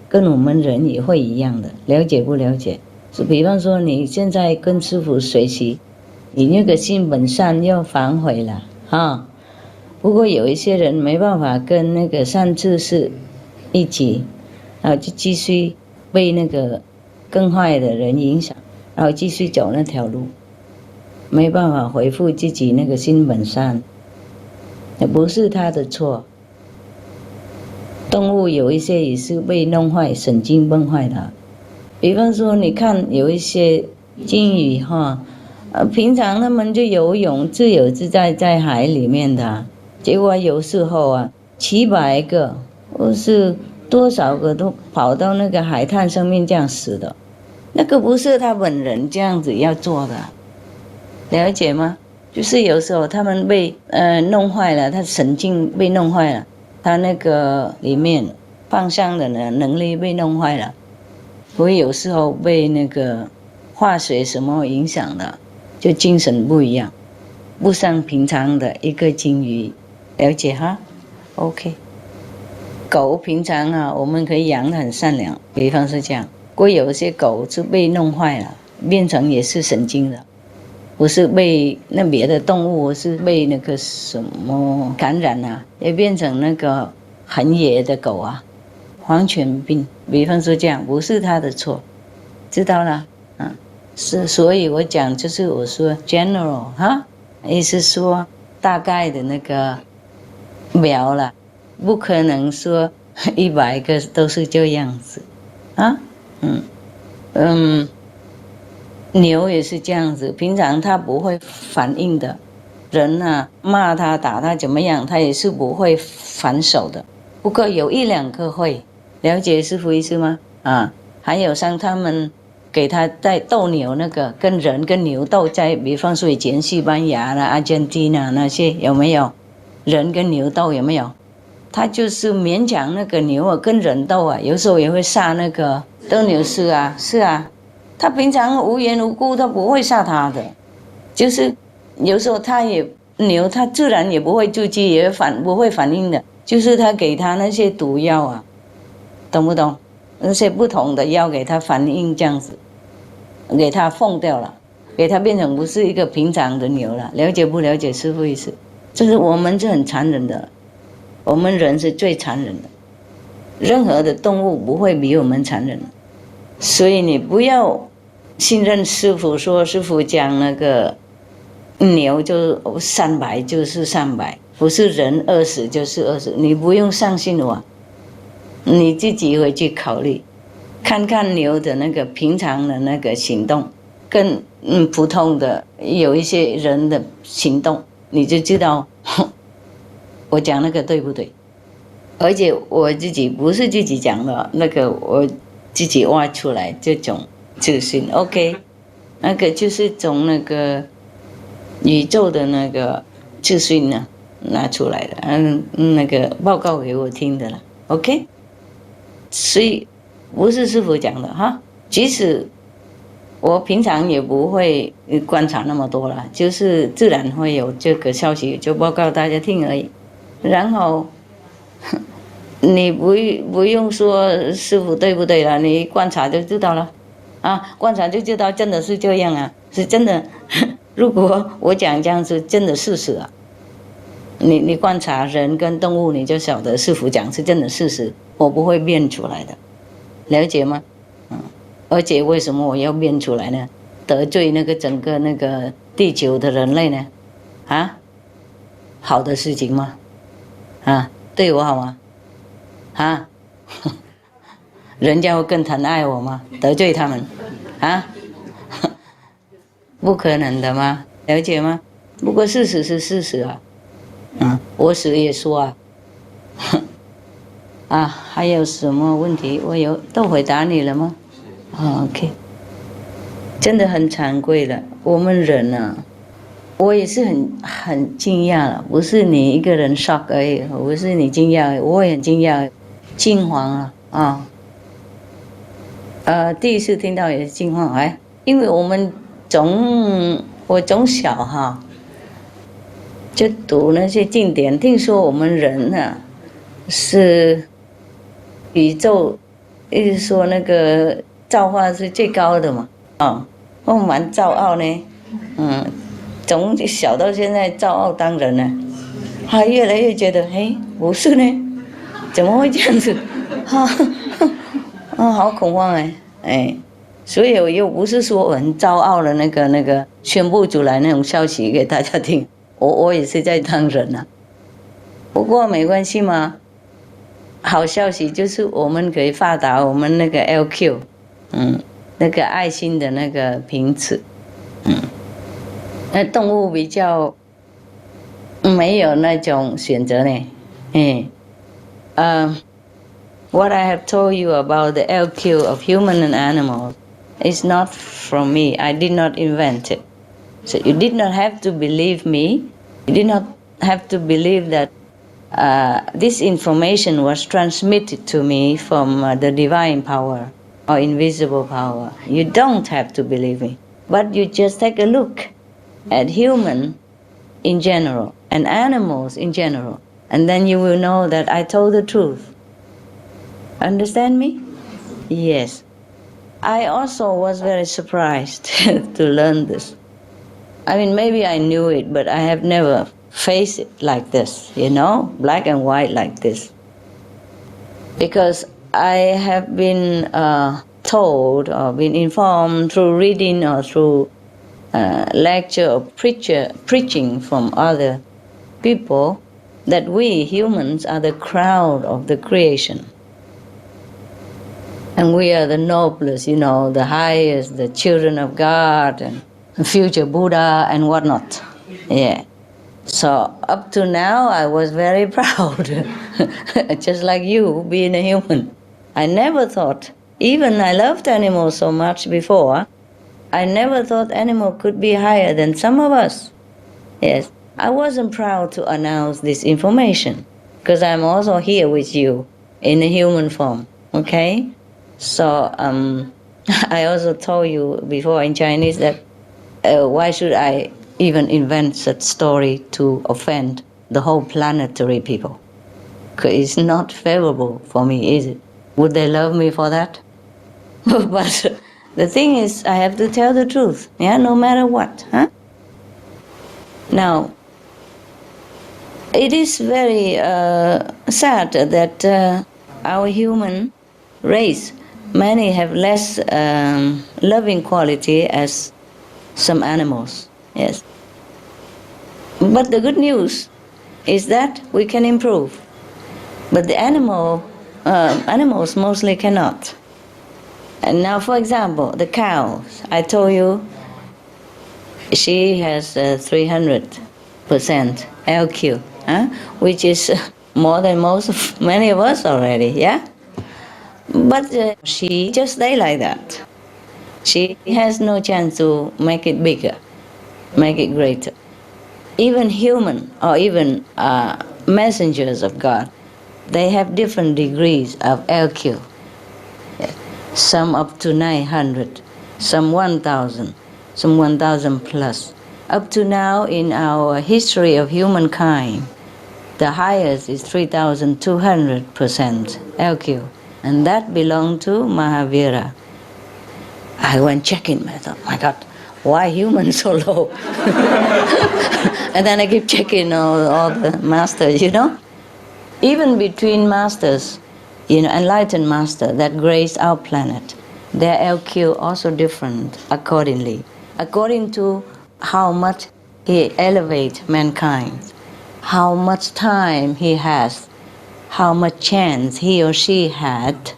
跟我们人也会一样的，了解不了解？是比方说你现在跟师父学习，你那个心本善要反悔了啊。不过有一些人没办法跟那个善知识一起，然后就继续被那个更坏的人影响，然后继续走那条路，没办法回复自己那个心本善，也不是他的错。动物有一些也是被弄坏，神经崩坏的。比方说你看有一些鲸鱼哈，平常他们就游泳自由自在在海里面的，结果有时候啊700个或是多少个都跑到那个海滩上面这样死的，那个不是他本人这样子要做的，了解吗？就是有时候他们被弄坏了，他神经被弄坏了，他那个里面方向的能力被弄坏了，所以有时候被那个化学什么影响的，就精神不一样，不像平常的一个鲸鱼，了解哈 ？OK。狗平常啊，我们可以养得很善良，比方是这样。不过有些狗是被弄坏了，变成也是神经的，不是被那别的动物，是被那个什么感染啊，也变成那个很野的狗啊，狂犬病。比方说这样，不是他的错，知道了啊？是，所以我讲就是我说 general 哈，意思说大概的那个苗了。不可能说100个都是这样子，啊，牛也是这样子，平常它不会反应的，人啊骂它打它怎么样，它也是不会反手的。不过有1-2个会，了解师父意思吗？啊，还有像他们给他在斗牛那个，跟人跟牛斗在，比方说以前西班牙啦、阿根廷啊那些有没有？人跟牛斗有没有？他就是勉强那个牛啊跟人斗啊，有时候也会杀那个斗牛士啊，是啊，他平常无缘无故他不会杀他的，就是有时候他也牛他自然也不会自己也不会反应的，就是他给他那些毒药啊，懂不懂？那些不同的药给他反应这样子，给他放掉了，给他变成不是一个平常的牛了，了解不了解师父意思？就是我们是很残忍的。我们人是最残忍的，任何的动物不会比我们残忍，所以你不要信任师父说师父讲那个牛就300就是300，不是人20就是20，你不用相信我，你自己回去考虑，看看牛的那个平常的那个行动，跟普通的有一些人的行动，你就知道。我讲那个对不对？而且我自己不是自己讲的，那个我自己挖出来这种资讯 ，OK， 那个就是从那个宇宙的那个资讯呢拿出来的，那个报告给我听的了 ，OK， 所以不是师父讲的哈，即使我平常也不会观察那么多了，就是自然会有这个消息就报告大家听而已。然后你不用说师傅对不对了，你观察就知道了啊，观察就知道真的是这样啊，是真的。如果我讲这样子真的事实啊，你观察人跟动物，你就晓得师傅讲是真的事实，我不会变出来的，了解吗？而且为什么我要变出来呢？得罪那个整个那个地球的人类呢？啊，好的事情吗？啊，对我好吗？啊，人家会更疼爱我吗？得罪他们，啊，不可能的吗？了解吗？不过事实是事实啊，我死也说啊，啊，还有什么问题？我都回答你了吗？OK， 真的很惭愧了，我们人啊，我也是很惊讶了，不是你一个人 shock 而已，不是你惊讶，我也很惊讶，惊慌啊第一次听到也是惊慌，因为我从小哈就读那些经典，听说我们人啊是宇宙，一直说那个造化是最高的嘛，我蛮骄傲呢，从小到现在骄傲当人呢，还越来越觉得，不是呢，怎么会这样子？好恐慌所以我又不是说我很骄傲的那个宣布出来那种消息给大家听，我也是在当人啊，不过没关系嘛，好消息就是我们可以发达我们那个 LQ。那个爱心的那个瓶子，那动物比较没有那种选择呢，What I have told you about the LQ of human and animals is not from me. I did not invent it. So you did not have to believe me. You did not have to believe that this information was transmitted to me from the divine power or invisible power. You don't have to believe me, but you just take a look at human in general and animals in general, and then you will know that I told the truth. Understand me? Yes. I also was very surprised to learn this. I mean, maybe I knew it, but I have never faced it like this, black and white like this. Because I have been told or been informed through reading or through lecture or preaching from other people that we humans are the crown of the creation. And we are the noblest, the highest, the children of God and future Buddha and whatnot. Yeah. So up to now I was very proud, just like you being a human. I never thought, even I loved animals so much before, I never thought animal could be higher than some of us. Yes, I wasn't proud to announce this information because I'm also here with you in a human form, okay? So I also told you before in Chinese that why should I even invent such story to offend the whole planetary people? Because it's not favorable for me, is it? Would they love me for that? But the thing is, I have to tell the truth, no matter what. Now, it is very sad that our human race, many have less loving quality as some animals, yes. But the good news is that we can improve. But the animals mostly cannot. And now, for example, the cows, I told you, she has 300% LQ, which is more than many of us already, yeah? But she just stay like that. She has no chance to make it bigger, make it greater. Even human or even messengers of God, they have different degrees of LQ. Some up to 900, some 1,000, some 1,000 plus. Up to now in our history of humankind, the highest is 3,200% LQ, and that belonged to Mahavira. I went checking, I thought, my God, why humans so low? And then I keep checking all the masters, Even between masters, enlightened master that grace our planet, their LQ also different accordingly, according to how much he elevate mankind, how much time he has, how much chance he or she had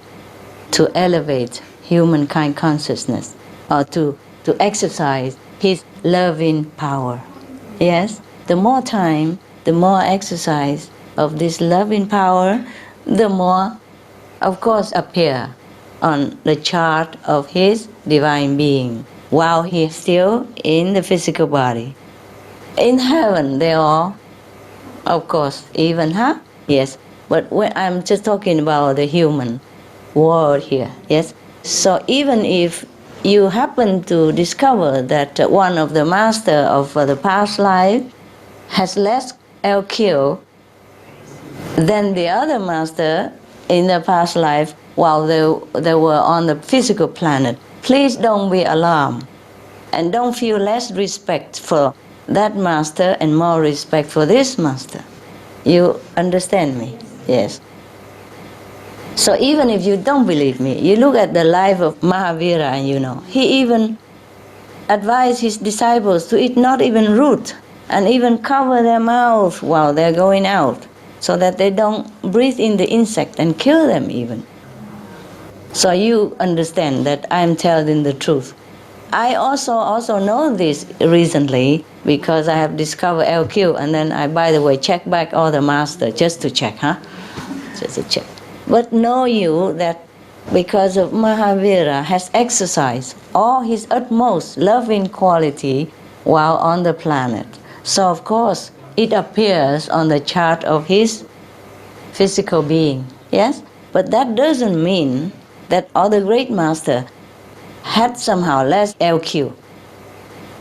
to elevate humankind consciousness or to exercise his loving power. Yes, the more time, the more exercise of this loving power, the more, of course, appear on the chart of his divine being while he is still in the physical body. In heaven, they are, of course, even, Yes, but when I'm just talking about the human world here, yes? So even if you happen to discover that one of the master of the past life has less LQ than the other master in the past life while they were on the physical planet, please don't be alarmed and don't feel less respect for that master and more respect for this master. You understand me? Yes. So even if you don't believe me, you look at the life of Mahavira and he even advised his disciples to eat not even root and even cover their mouth while they're going out so that they don't breathe in the insect and kill them even. So you understand that I'm telling the truth. I also know this recently because I have discovered LQ and then I, by the way, check back all the masters just to check, Just to check. But know you that because of Mahavira has exercised all his utmost loving quality while on the planet. So of course it appears on the chart of his physical being, yes? But that doesn't mean that other great master had somehow less LQ.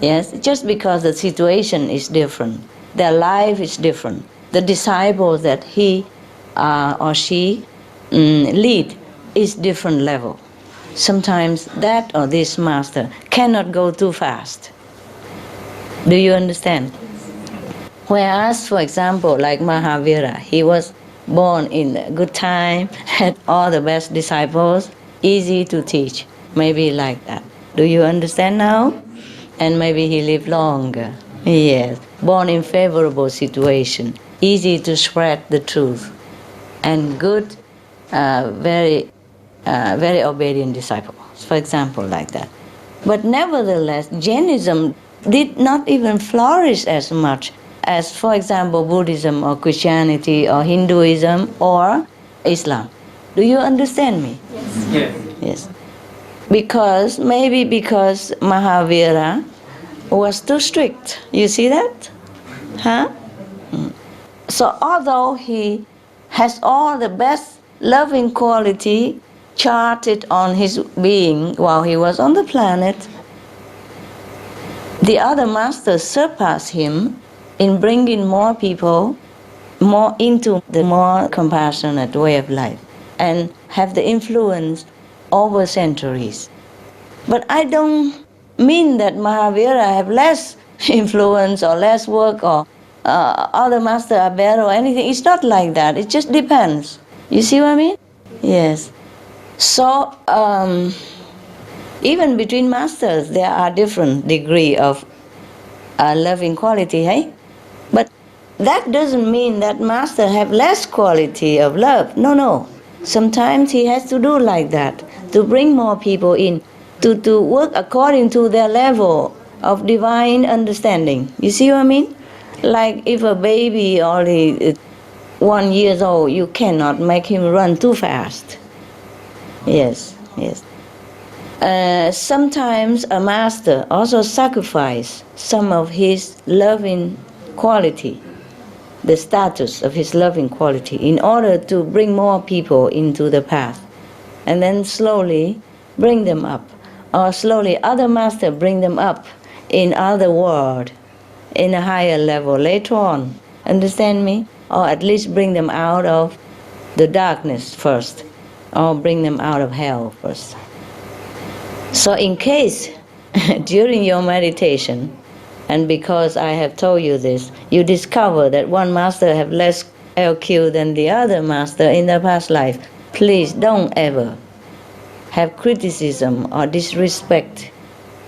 Yes, just because the situation is different, their life is different, the disciples that he or she lead is different level. Sometimes that or this master cannot go too fast. Do you understand? Whereas, for example, like Mahavira, he was born in a good time, had all the best disciples, easy to teach, maybe like that. Do you understand now? And maybe he lived longer. Yes, born in favorable situation, easy to spread the truth, and good, very obedient disciples, for example, like that. But nevertheless, Jainism did not even flourish as much as, for example, Buddhism or Christianity or Hinduism or Islam. Do you understand me? Yes. Yes. Because Mahavira was too strict. You see that? So although he has all the best loving quality charted on his being while he was on the planet, the other masters surpassed him in bringing more people more into the more compassionate way of life and have the influence over centuries. But I don't mean that Mahavira have less influence or less work or other masters are better or anything. It's not like that. It just depends. You see what I mean? Yes. So even between masters, there are different degree of loving quality, hey? But that doesn't mean that master have less quality of love. No. Sometimes he has to do like that to bring more people in, to work according to their level of divine understanding. You see what I mean? Like if a baby only 1 year old, you cannot make him run too fast. Yes. Sometimes a master also sacrifice some of his loving quality, the status of his loving quality, in order to bring more people into the path, and then slowly bring them up. or slowly other master bring them up in other world, in a higher level later on. Understand me? Or at least bring them out of the darkness first, or bring them out of hell first. So in case during your meditation, and because I have told you this, you discover that one master have less LQ than the other master in the past life, please don't ever have criticism or disrespect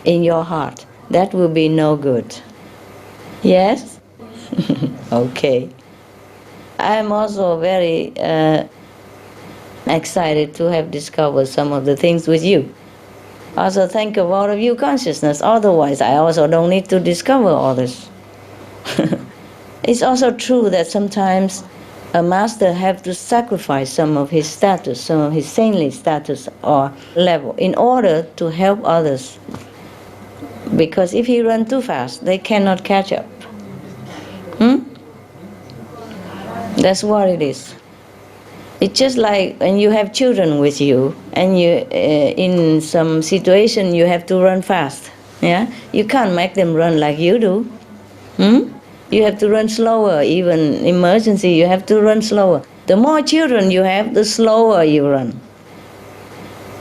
in your heart. That will be no good. Yes? Okay. I am also very excited to have discovered some of the things with you. Also thank of all of you consciousness, otherwise I also don't need to discover all this. It's also true that sometimes a master have to sacrifice some of his status, some of his saintly status or level in order to help others. Because if he runs too fast, they cannot catch up. That's what it is. It's just like when you have children with you and you, in some situation you have to run fast. Yeah? You can't make them run like you do. You have to run slower. Even emergency, you have to run slower. The more children you have, the slower you run.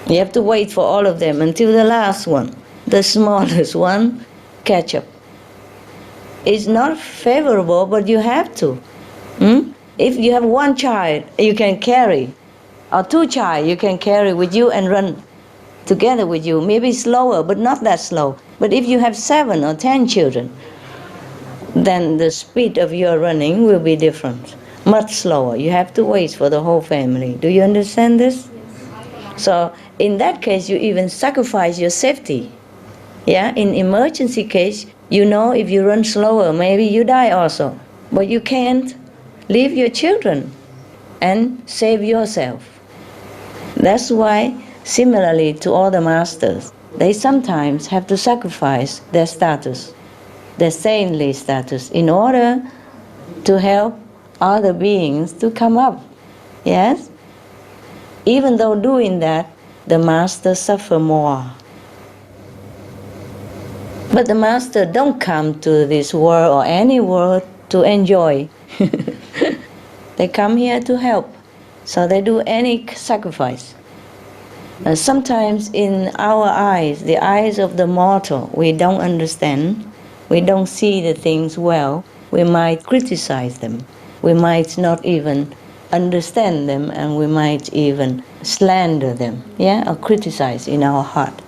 You have to wait for all of them until the last one, the smallest one, catch up. It's not favorable, but you have to. If you have one child you can carry, or two child you can carry with you and run together with you, maybe slower, but not that slow. But if you have 7 or 10 children, then the speed of your running will be different, much slower. You have to wait for the whole family. Do you understand this? So in that case, you even sacrifice your safety. Yeah, in emergency case, you know if you run slower, maybe you die also. But you can't leave your children and save yourself. That's why, similarly to all the masters, they sometimes have to sacrifice their status, their saintly status, in order to help other beings to come up. Yes? Even though doing that, the master suffer more. But the master don't come to this world or any world to enjoy. They come here to help, so they do any sacrifice. Sometimes in our eyes, the eyes of the mortal, we don't understand, we don't see the things well, we might criticize them, we might not even understand them, and we might even slander them, yeah, or criticize in our heart.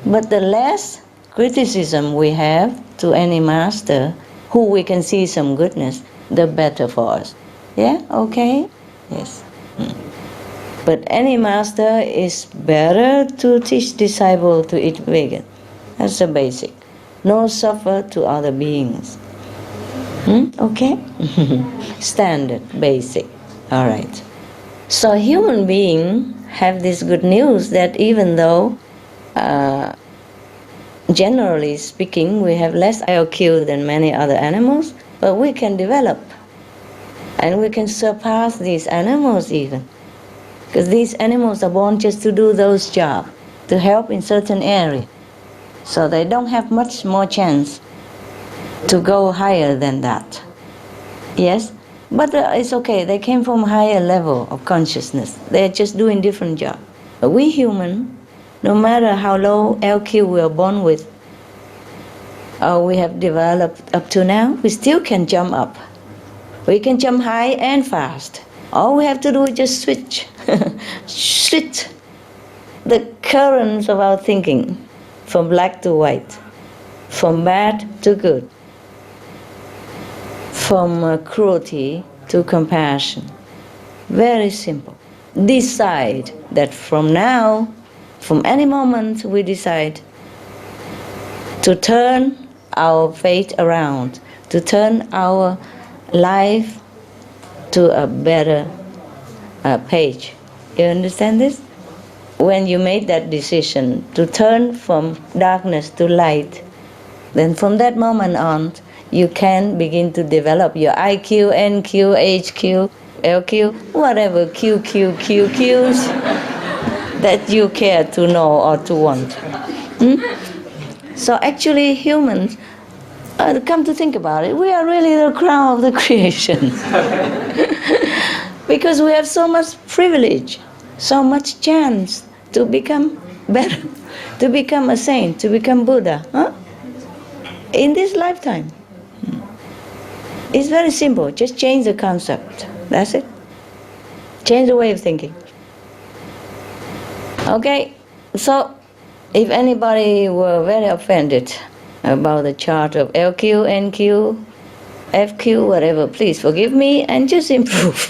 But the less criticism we have to any master, who we can see some goodness, the better for us. Yeah, okay? Yes. But any master is better to teach disciple to eat vegan. That's the basic. No suffer to other beings. Okay? Standard, basic. All right. So human beings have this good news that even though generally speaking, we have less IQ than many other animals, but we can develop. And we can surpass these animals even. Because these animals are born just to do those jobs, to help in certain area. So they don't have much more chance to go higher than that. Yes? But it's okay, they came from a higher level of consciousness. They're just doing different jobs. But we human, no matter how low LQ we are born with, or we have developed up to now, we still can jump up. We can jump high and fast. All we have to do is just switch. Switch the currents of our thinking from black to white, from bad to good, from cruelty to compassion. Very simple. Decide that from now, from any moment we decide to turn our fate around, to turn our life to a better page. You understand this? When you made that decision to turn from darkness to light, then from that moment on, you can begin to develop your IQ, NQ, HQ, LQ, whatever QQs that you care to know or to want. So actually humans, come to think about it, we are really the crown of the creation. Because we have so much privilege, so much chance to become better, to become a saint, to become Buddha, in this lifetime. It's very simple, just change the concept, that's it. Change the way of thinking. Okay, so if anybody were very offended about the chart of LQ, NQ, FQ, whatever, please forgive me and just improve.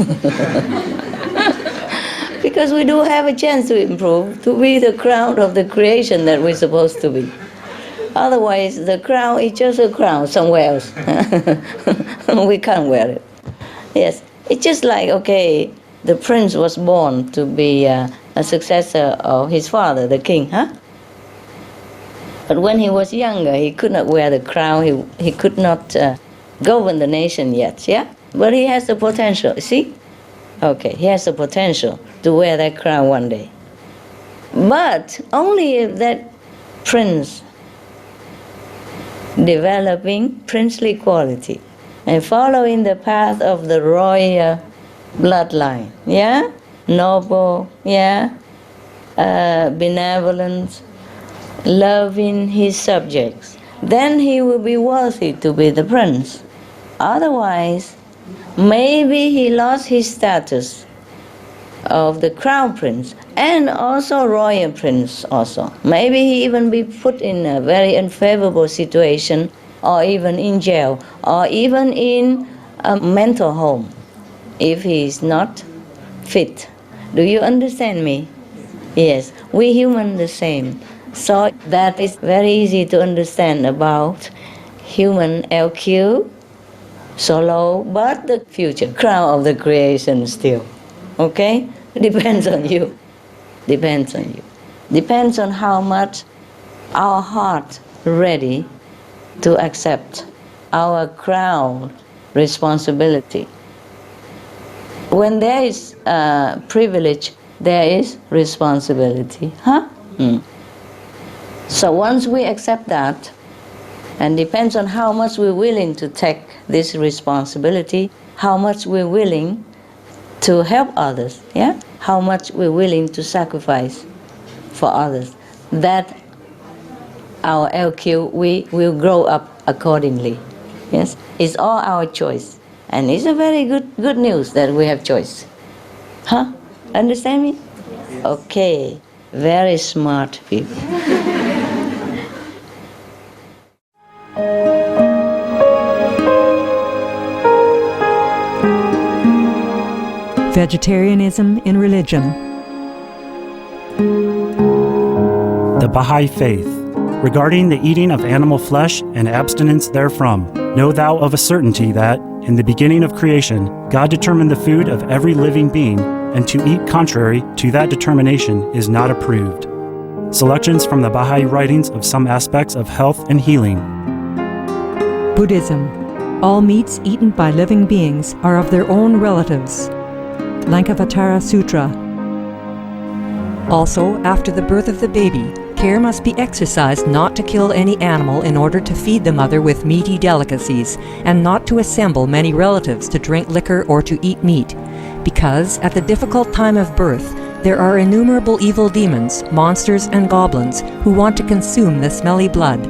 Because we do have a chance to improve, to be the crown of the creation that we're supposed to be. Otherwise, the crown is just a crown somewhere else. We can't wear it. Yes, it's just like, okay, the prince was born to be a successor of his father, the king, But when he was younger, he could not wear the crown, he could not govern the nation yet, yeah? But he has the potential, see? Okay, he has the potential to wear that crown one day. But only if that prince developing princely quality and following the path of the royal bloodline, yeah? Noble, yeah? Benevolent, loving his subjects, then he will be worthy to be the prince. Otherwise, maybe he lost his status of the crown prince and also royal prince also. Maybe he even be put in a very unfavorable situation, or even in jail, or even in a mental home if he is not fit. Do you understand me? Yes, we humans the same. So that is very easy to understand about human LQ, so low, but the future crown of the creation still. Okay? Depends on you. Depends on you. Depends on how much our heart ready to accept our crown responsibility. When there is privilege, there is responsibility. So once we accept that, and depends on how much we're willing to take this responsibility, how much we're willing to help others, yeah? How much we're willing to sacrifice for others, that our LQ, we will grow up accordingly. Yes, it's all our choice. And it's a very good news that we have choice. Understand me? Okay, very smart people. Vegetarianism in religion. The Baha'i Faith. Regarding the eating of animal flesh and abstinence therefrom, know thou of a certainty that, in the beginning of creation, God determined the food of every living being, and to eat contrary to that determination is not approved. Selections from the Baha'i writings of some aspects of health and healing. Buddhism. All meats eaten by living beings are of their own relatives. Lankavatara Sutra. Also, after the birth of the baby, care must be exercised not to kill any animal in order to feed the mother with meaty delicacies, and not to assemble many relatives to drink liquor or to eat meat, because at the difficult time of birth, there are innumerable evil demons, monsters, and goblins who want to consume the smelly blood.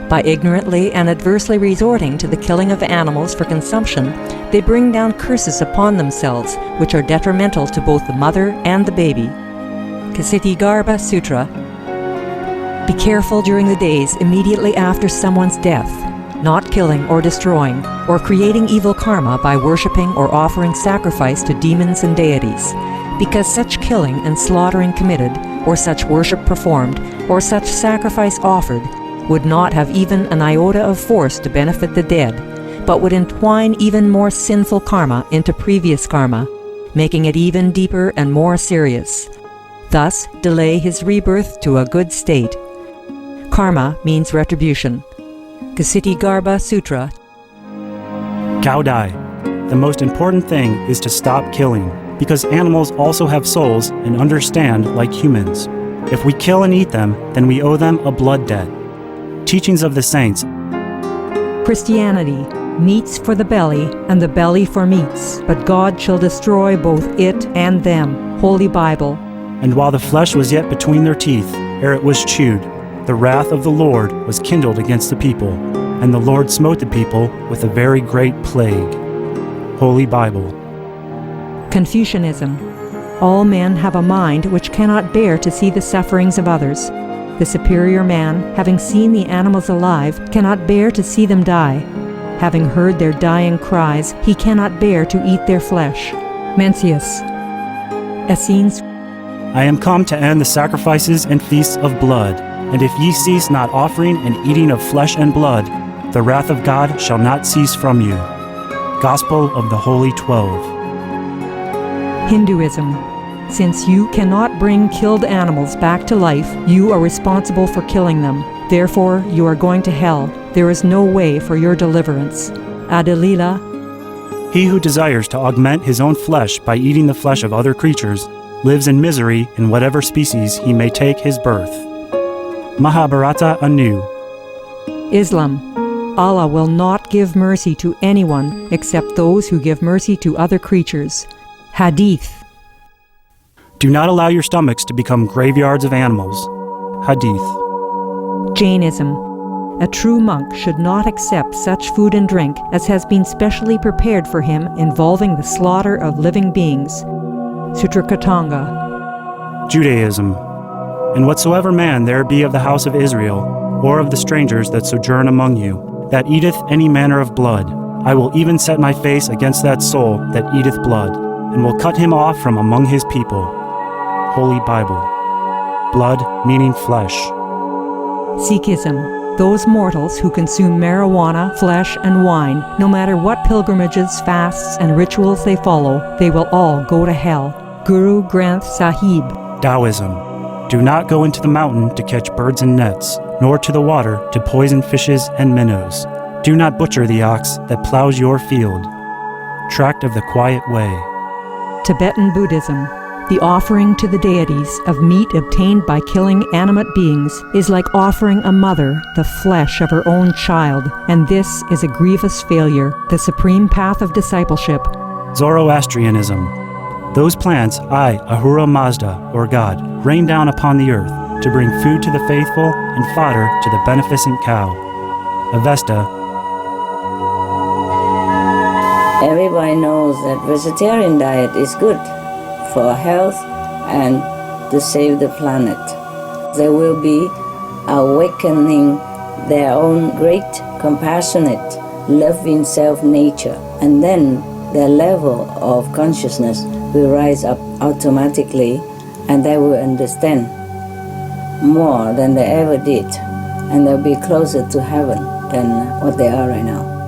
By ignorantly and adversely resorting to the killing of animals for consumption, they bring down curses upon themselves, which are detrimental to both the mother and the baby. Ksitigarbha Sutra. Be careful during the days immediately after someone's death, not killing or destroying, or creating evil karma by worshipping or offering sacrifice to demons and deities, because such killing and slaughtering committed, or such worship performed, or such sacrifice offered, would not have even an iota of force to benefit the dead, but would entwine even more sinful karma into previous karma, making it even deeper and more serious. Thus, delay his rebirth to a good state. Karma means retribution. Ksitigarbha Sutra. Cao Dai. The most important thing is to stop killing, because animals also have souls and understand like humans. If we kill and eat them, then we owe them a blood debt. Teachings of the Saints. Christianity, meats for the belly, and the belly for meats, but God shall destroy both it and them. Holy Bible. And while the flesh was yet between their teeth, ere it was chewed, the wrath of the Lord was kindled against the people, and the Lord smote the people with a very great plague. Holy Bible. Confucianism. All men have a mind which cannot bear to see the sufferings of others. The superior man, having seen the animals alive, cannot bear to see them die. Having heard their dying cries, he cannot bear to eat their flesh. Mencius. Essenes. I am come to end the sacrifices and feasts of blood, and if ye cease not offering and eating of flesh and blood, the wrath of God shall not cease from you. Gospel of the Holy 12. Hinduism. Since you cannot bring killed animals back to life, you are responsible for killing them. Therefore, you are going to hell. There is no way for your deliverance. Adalila. He who desires to augment his own flesh by eating the flesh of other creatures lives in misery in whatever species he may take his birth. Mahabharata anew. Islam. Allah will not give mercy to anyone except those who give mercy to other creatures. Hadith. Do not allow your stomachs to become graveyards of animals. Hadith. Jainism. A true monk should not accept such food and drink as has been specially prepared for him involving the slaughter of living beings. Sutrakatanga. Judaism. And whatsoever man there be of the house of Israel, or of the strangers that sojourn among you, that eateth any manner of blood, I will even set my face against that soul that eateth blood, and will cut him off from among his people. Holy Bible. Blood meaning flesh. Sikhism. Those mortals who consume marijuana, flesh, and wine, no matter what pilgrimages, fasts, and rituals they follow, they will all go to hell. Guru Granth Sahib. Taoism. Do not go into the mountain to catch birds and nets, nor to the water to poison fishes and minnows. Do not butcher the ox that plows your field. Tract of the Quiet Way. Tibetan Buddhism. The offering to the deities of meat obtained by killing animate beings is like offering a mother the flesh of her own child, and this is a grievous failure, the supreme path of discipleship. Zoroastrianism. Those plants I, Ahura Mazda, or God, rain down upon the earth to bring food to the faithful and fodder to the beneficent cow. Avesta. Everybody knows that vegetarian diet is good for health and to save the planet. They will be awakening their own great, compassionate, loving self-nature, and then their level of consciousness will rise up automatically, and they will understand more than they ever did, and they'll be closer to heaven than what they are right now.